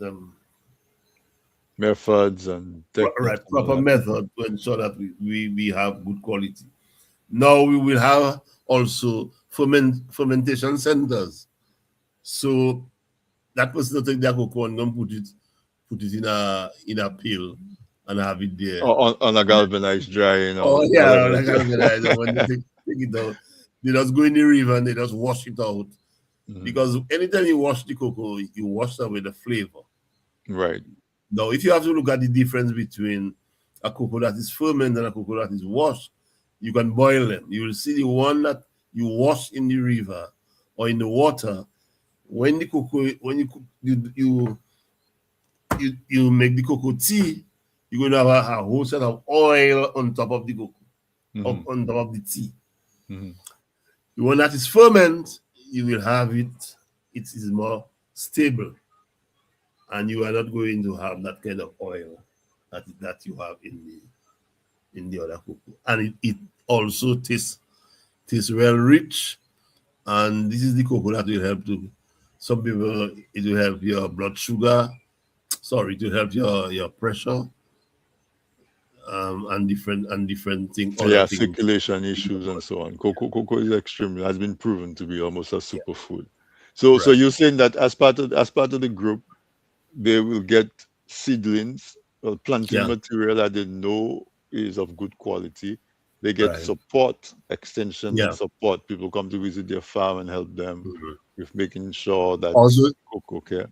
Methods and techniques and all proper that. method to ensure that we have good quality. Now we will have also fermentation centers. So that person will take their cocoa and go put it in a pail and have it there. Or on a galvanized drying Oh or yeah, whatever. like when they take it out, they just go in the river and they just wash it out. Because anytime you wash the cocoa, you wash away the flavor. Right. Now, if you have to look at the difference between a cocoa that is fermented and a cocoa that is washed, you can boil them. You will see the one that you wash in the river or in the water. When the cocoa, when you make the cocoa tea, you're going to have a whole set of oil on top of the cocoa, on top of the tea. The one that is fermented, you will have it. It is more stable, and you are not going to have that kind of oil that you have in the other cocoa. And it also tastes well rich. And this is the cocoa that will help to some people. It will help your blood sugar. Sorry, it will help your pressure. And different things. Yeah, circulation issues and so on. Cocoa is extremely has been proven to be almost a superfood. So Right. you're saying that as part of the group, they will get seedlings or planting Yeah. material that they know is of good quality. They get Right. support, extension Yeah. support. People come to visit their farm and help them with making sure that Also, cocoa, okay,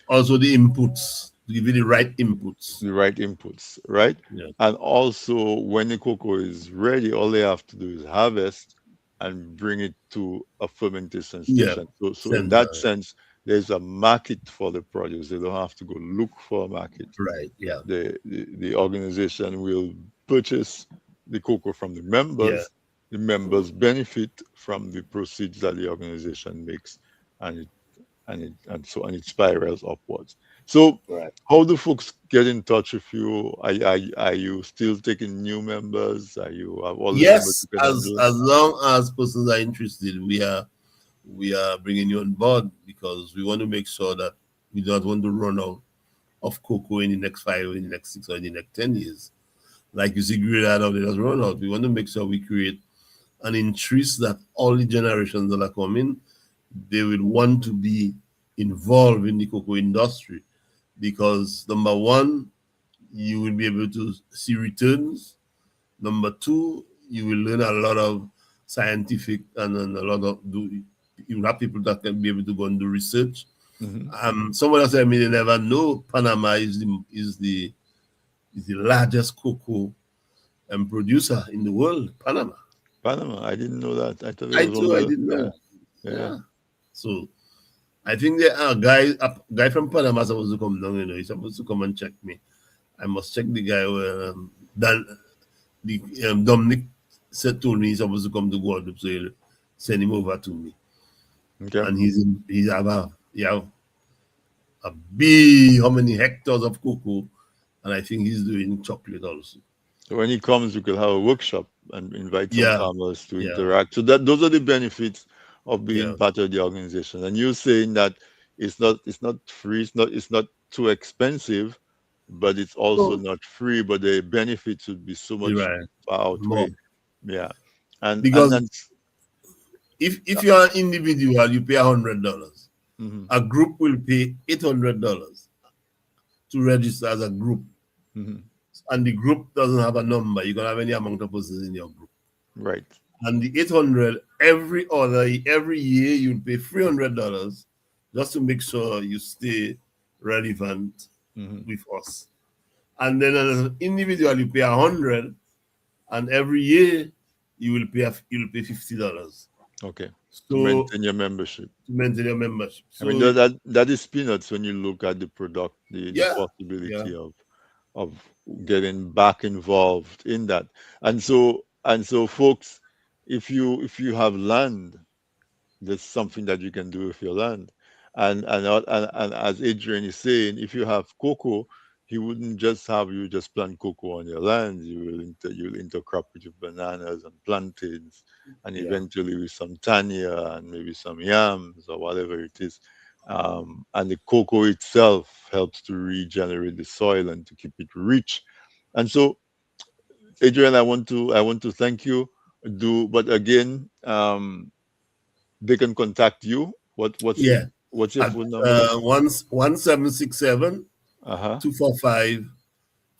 the inputs, to give you the right inputs. the right inputs, right? Yeah. And also, when the cocoa is ready, all they have to do is harvest and bring it to a fermentation Yeah. station. So in Center. that sense, there's a market for the produce. They don't have to go look for a market. Right. Yeah. The organization will purchase the cocoa from the Yeah. members. The members benefit from the proceeds that the organization makes, and it spirals upwards. So, Right. how do folks get in touch with you? Are you still taking new members? Are you have all the members Yes, you can handle? as long as persons are interested, we are we are bringing you on board because we want to make sure that we don't want to run out of cocoa in the next 5, in the next 6, or in the next 10 years. Like you see, Grenada, they just run out. We want to make sure we create an interest that all the generations that are coming, they will want to be involved in the cocoa industry because number one, you will be able to see returns. Number two, you will learn a lot of scientific and a lot of you have people that can be able to go and do research. Hmm. Someone else said me they never know Panama is the largest cocoa producer in the world. Panama. Panama, I didn't know that. I thought it I was one too of I the, didn't yeah, know. yeah. Yeah. So I think there are a guy from Panama supposed to come down. He's supposed to come and check me. I must check the guy where Dan the Dominic said told me he's supposed to come to Guadeloupe, so he'll send him over to me. Okay. And he have a big how many hectares of cocoa, and I think he's doing chocolate also. So when he comes, we could have a workshop and invite some Yeah, farmers to yeah, interact. So that those are the benefits of being yeah. part of the organization. And you're saying that it's not free, it's not too expensive, but it's also So not free. But the benefits would be so you're much right. far More outweigh. Yeah, and because that's if you're an individual, you pay $100. hmm A group will pay $800 to register as a group, hmm and the group doesn't have a number. You can have any amount of persons in your group. right. And the 800 every year you'll pay $300 just to make sure you stay relevant Hmm. with us. And then as an individual you pay 100, and every year you'll pay $50. Okay, to So maintain your membership. to maintain your membership. I mean So that is peanuts when you look at the product, the yeah, yeah, possibility of getting back involved in that. And so folks, if you have land, there's something that you can do with your land. And as Adrian is saying, if you have cocoa, he wouldn't just have you just plant cocoa on your land. You'll intercrop with your bananas and plantains, and yeah, eventually with some tania and maybe some yams or whatever it is. And the cocoa itself helps to regenerate the soil and to keep it rich. And so, Adrian, I want to thank you. But again, they can contact you. yeah. What's your At phone number? 1767 Uh-huh. 245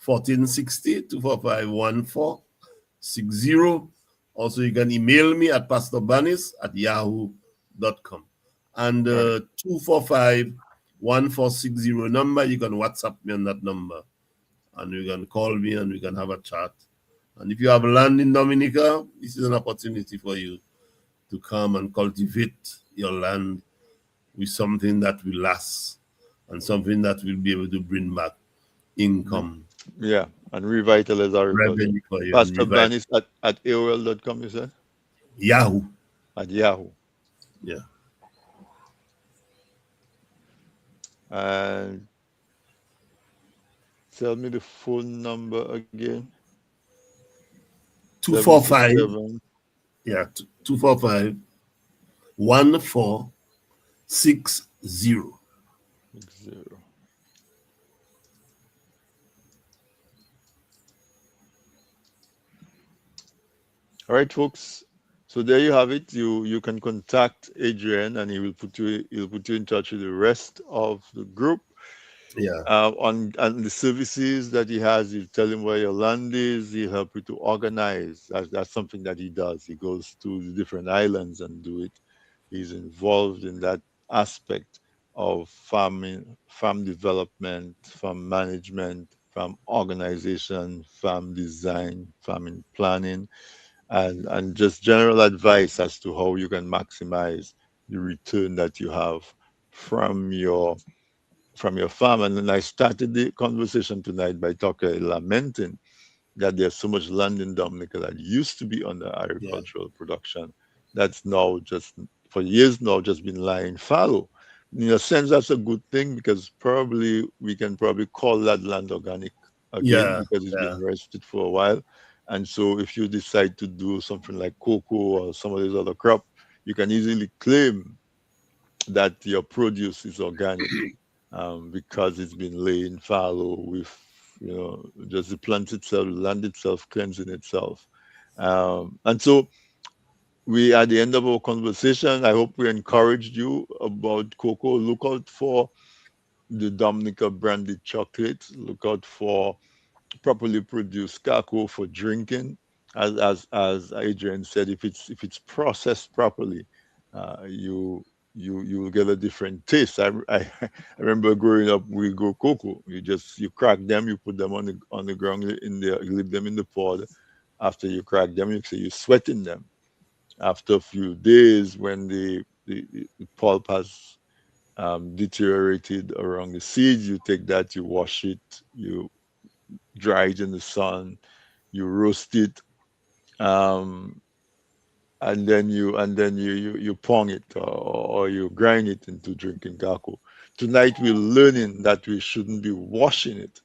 1460 245 1460. Also, you can email me at pastorbanis@yahoo.com. And All right. 245 1460 number, you can WhatsApp me on that number. And you can call me and we can have a chat. And if you have land in Dominica, this is an opportunity for you to come and cultivate your land with something that will last and something that will be able to bring back Re- income, Yeah, and revitalize agriculture. revenue for you, and Pastor revive Banis at AOL.com, you said? Yahoo. At Yahoo. Yeah. And tell me the phone number again. 245, 767. yeah, 245 1460. All right, folks. So there you have it. You can contact Adrian, and he'll put you in touch with the rest of the group. Yeah. On the services that he has, you tell him where your land is. He'll help you to organize. That's something that he does. He goes to the different islands and do it. He's involved in that aspect of farming, farm development, farm management, farm organization, farm design, farming planning, and just general advice as to how you can maximize the return that you have from your farm. And then I started the conversation tonight by lamenting that there's so much land in Dominica that used to be under Yeah. agricultural production that's now just for years now just been lying fallow. In a sense, that's a good thing because probably we can probably call that land organic again Yeah. because it's Yeah. been rested for a while. And so if you decide to do something like cocoa or some of these other crop, you can easily claim that your produce is organic, because it's been laying fallow with, just the plant itself, the land itself cleansing itself. And so we, at the end of our conversation, I hope we encouraged you about cocoa. Look out for the Dominica branded chocolate. Look out for properly produced cocoa for drinking. As Adrian said, if it's processed properly, you will get a different taste. I remember growing up, we grow cocoa. You crack them, you put them on the ground you leave them in the pod. After you crack them, you sweating them. After a few days, when the pulp has deteriorated around the seeds, you take that, you wash it, you dry it in the sun, you roast it, um, and then you pong it, or you grind it into drinking cocoa. Tonight we're learning that we shouldn't be washing it.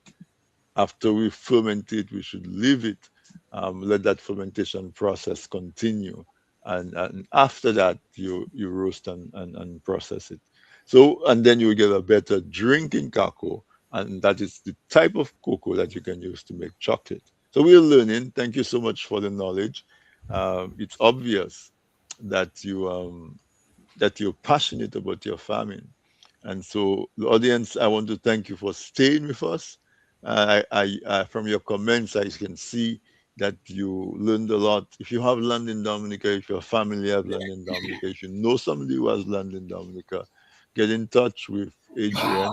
After we ferment it, we should leave it, let that fermentation process continue, and after that you roast and process it. So, and then you get a better drinking cocoa, and that is the type of cocoa that you can use to make chocolate. So we're learning. Thank you so much for the knowledge. It's obvious that you're passionate about your farming. And so, the audience, I want to thank you for staying with us. From your comments, I can see that you learned a lot. If you have land in Dominica, if your family have land in Dominica, if you know somebody who has land in Dominica, get in touch with Adrian,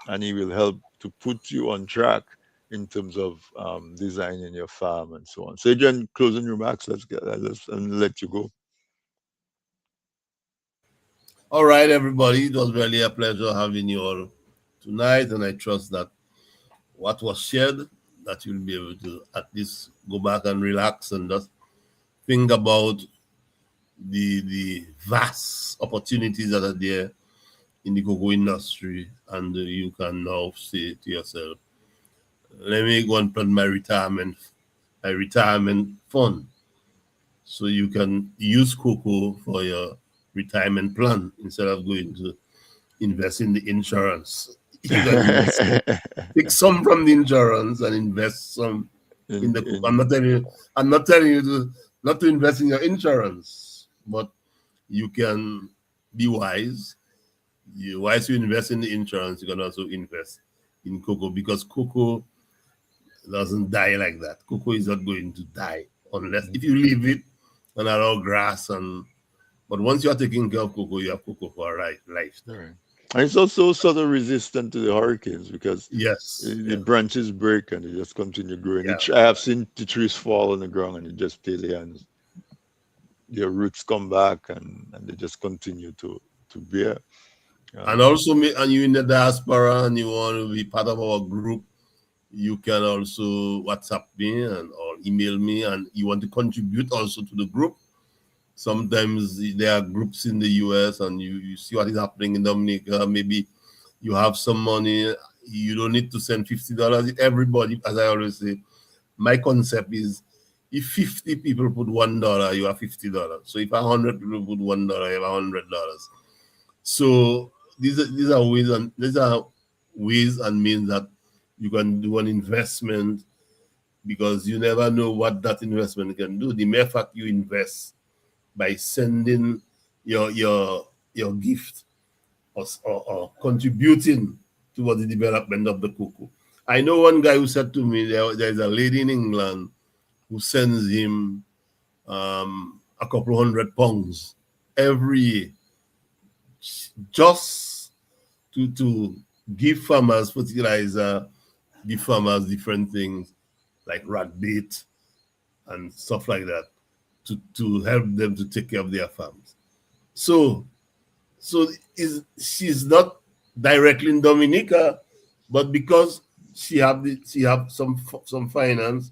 and he will help to put you on track in terms of designing your farm and so on. So, Adrian, closing remarks. Let's and let you go. All right, everybody. It was really a pleasure having you all tonight, and I trust that what was shared, that you'll be able to at least go back and relax and just think about the vast opportunities that are there in the cocoa industry, and you can now say to yourself, let me go and plan my retirement fund, so you can use cocoa for your retirement plan instead of going to invest in the insurance. You can invest, take some from the insurance and invest some in in, the cocoa. in I'm not telling you to not to invest in your insurance, but you can be wise. Once you invest in the insurance, you can also invest in cocoa, because cocoa doesn't die like that. Cocoa is not going to die unless if you leave it and allow grass and. But once you are taking care of cocoa, you have cocoa for a lifetime. Right. And it's also sort of resistant to the hurricanes because Yes, the yeah, branches break and they just continue growing. yeah. I have seen the trees fall on the ground and it just stay there, and their roots come back, and they just continue to bear. And Um, also, and you in the diaspora and you want to be part of our group, you can also WhatsApp me or email me, and you want to contribute also to the group. Sometimes there are groups in the US, and you see what is happening in Dominica. Maybe you have some money. You don't need to send $50. Everybody, as I always say, my concept is if 50 people put $1, you have $50. So if 100 people put $1, you have $100. So these are ways and means that you can do an investment, because you never know what that investment can do. The mere fact you invest by sending your gift, or contributing toward the development of the cocoa. I know one guy who said to me, there's a lady in England who sends him a couple £100 every year, just to give farmers fertilizer, give farmers different things like rat bait and stuff like that, to help them to take care of their farms. So she's not directly in Dominica, but because she have some finance,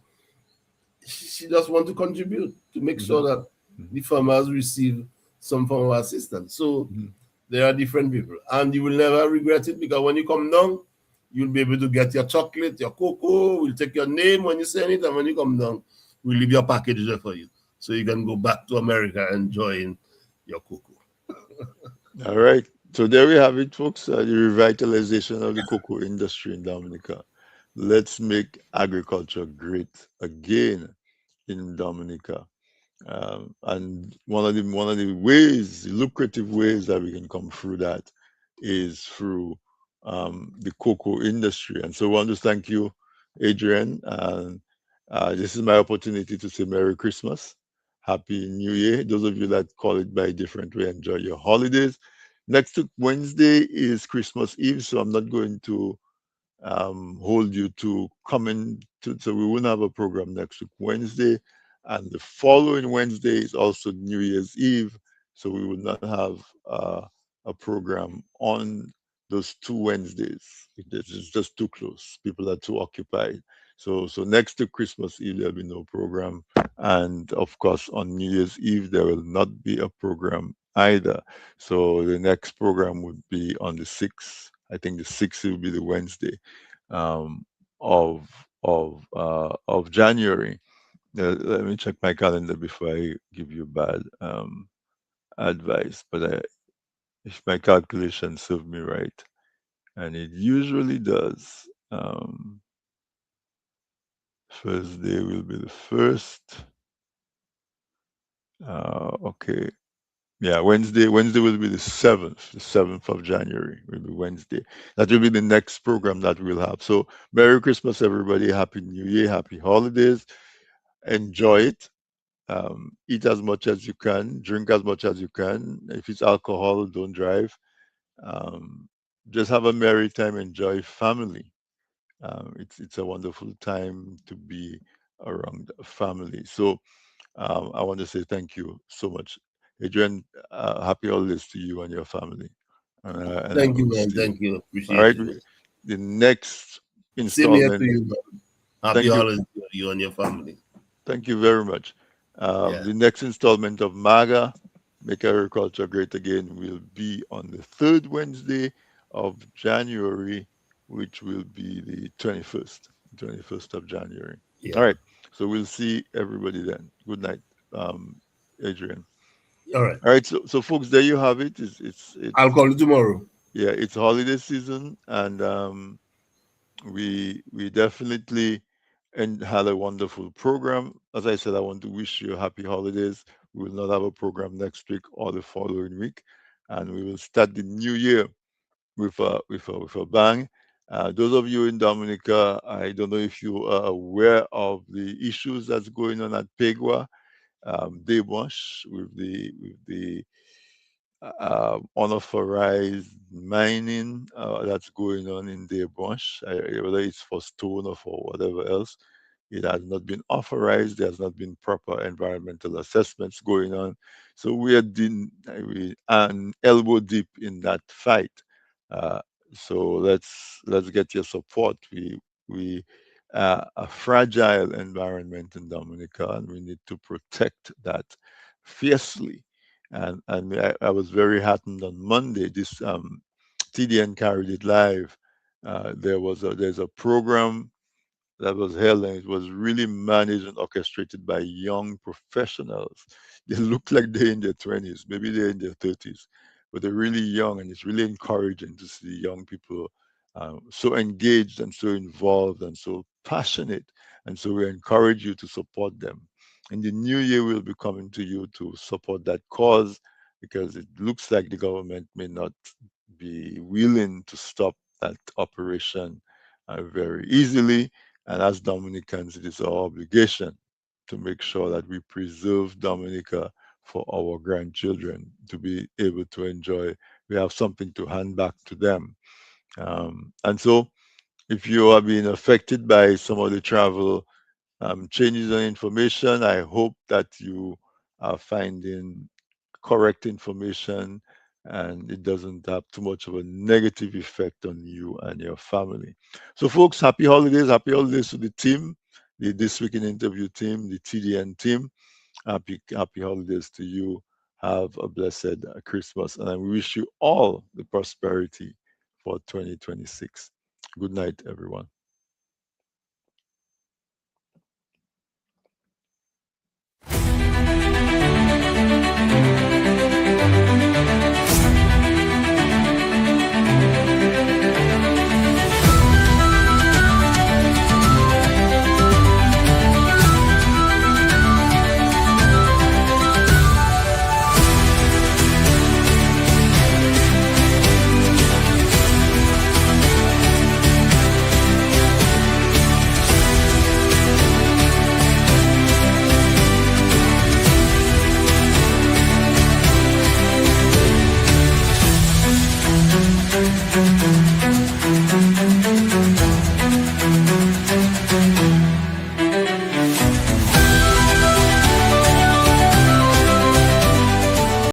she just want to contribute to make mhm, sure that mhm, the farmers receive some form of assistance. So mhm. there are different people, and you will never regret it, because when you come down, you'll be able to get your chocolate, your cocoa. We'll take your name when you send it, and when you come down, we'll leave your package there for you, so you can go back to America enjoying your cocoa. All right. So there we have it, folks. The revitalization of the cocoa industry in Dominica. Let's make agriculture great again in Dominica. And one of the ways, lucrative ways that we can come through that is through the cocoa industry. And so I want to thank you, Adrian. And this is my opportunity to say Merry Christmas, Happy New Year. Those of you that call it by a different way, enjoy your holidays. Next week, Wednesday, is Christmas Eve, so I'm not going to hold you to coming to, so we won't have a program next week Wednesday, and the following Wednesday is also New Year's Eve, so we will not have a program on those two Wednesdays. It's just too close. People are too occupied. So next to Christmas Eve there'll be no program, and of course on New Year's Eve there will not be a program either. So the next program would be on the 6th. I think the 6th will be the Wednesday um, of January. Let me check my calendar before I give you bad advice. But if my calculations serve me right, and it usually does, first day will be the first. Okay, yeah, Wednesday will be the 7th. The 7th of January will be Wednesday. That will be the next program that we'll have. So Merry Christmas, everybody. Happy New Year. Happy holidays. Enjoy it. Eat as much as you can, drink as much as you can. If it's alcohol, don't drive. Um, just have a merry time, enjoy family. It's a wonderful time to be around family. So I want to say thank you so much, Adrian. Happy holidays to you and your family, and I Thank you, will man. see you. Thank you. All Appreciate right, it, man. the next Same here to installment. you, man. Happy Thank you. holidays to you and your family. Thank you very much. Yeah. The next installment of MAGA, Make Agriculture Great Again, will be on the third Wednesday of January, which will be the 21st of January. All Yeah. right. So we'll see everybody then. Good night, um, Adrian. All right. All right. So folks, there you have it. I'll call you tomorrow. Yeah, it's holiday season, and we definitely and had a wonderful program. As I said, I want to wish you happy holidays. We will not have a program next week or the following week, and we will start the new year with a bang. Those of you in Dominica, I don't know if you are aware of the issues that's going on at Pegua, Debush, with the unauthorized mining that's going on in their branch, whether it's for stone or for whatever else. It has not been authorized. There has not been proper environmental assessments going on. So we an elbow deep in that fight. Uh, so let's get your support. We a fragile environment in Dominica, and we need to protect that fiercely. And I was very heartened on Monday. This TDN carried it live. There's a program that was held, and it was really managed and orchestrated by young professionals. They look like they're in their 20s, maybe they're in their 30s, but they're really young, and it's really encouraging to see young people so engaged and so involved and so passionate. And so we encourage you to support them. In the new year, we'll be coming to you to support that cause, because it looks like the government may not be willing to stop that operation very easily. And as Dominicans, it is our obligation to make sure that we preserve Dominica for our grandchildren to be able to enjoy. We have something to hand back to them. And so, if you are being affected by some of the travel changes in information, I hope that you are finding correct information and it doesn't have too much of a negative effect on you and your family. So, folks, happy holidays. Happy holidays to the team, the This Week in Interview team, the TDN team. Happy holidays to you. Have a blessed Christmas. And I wish you all the prosperity for 2026. Good night, everyone.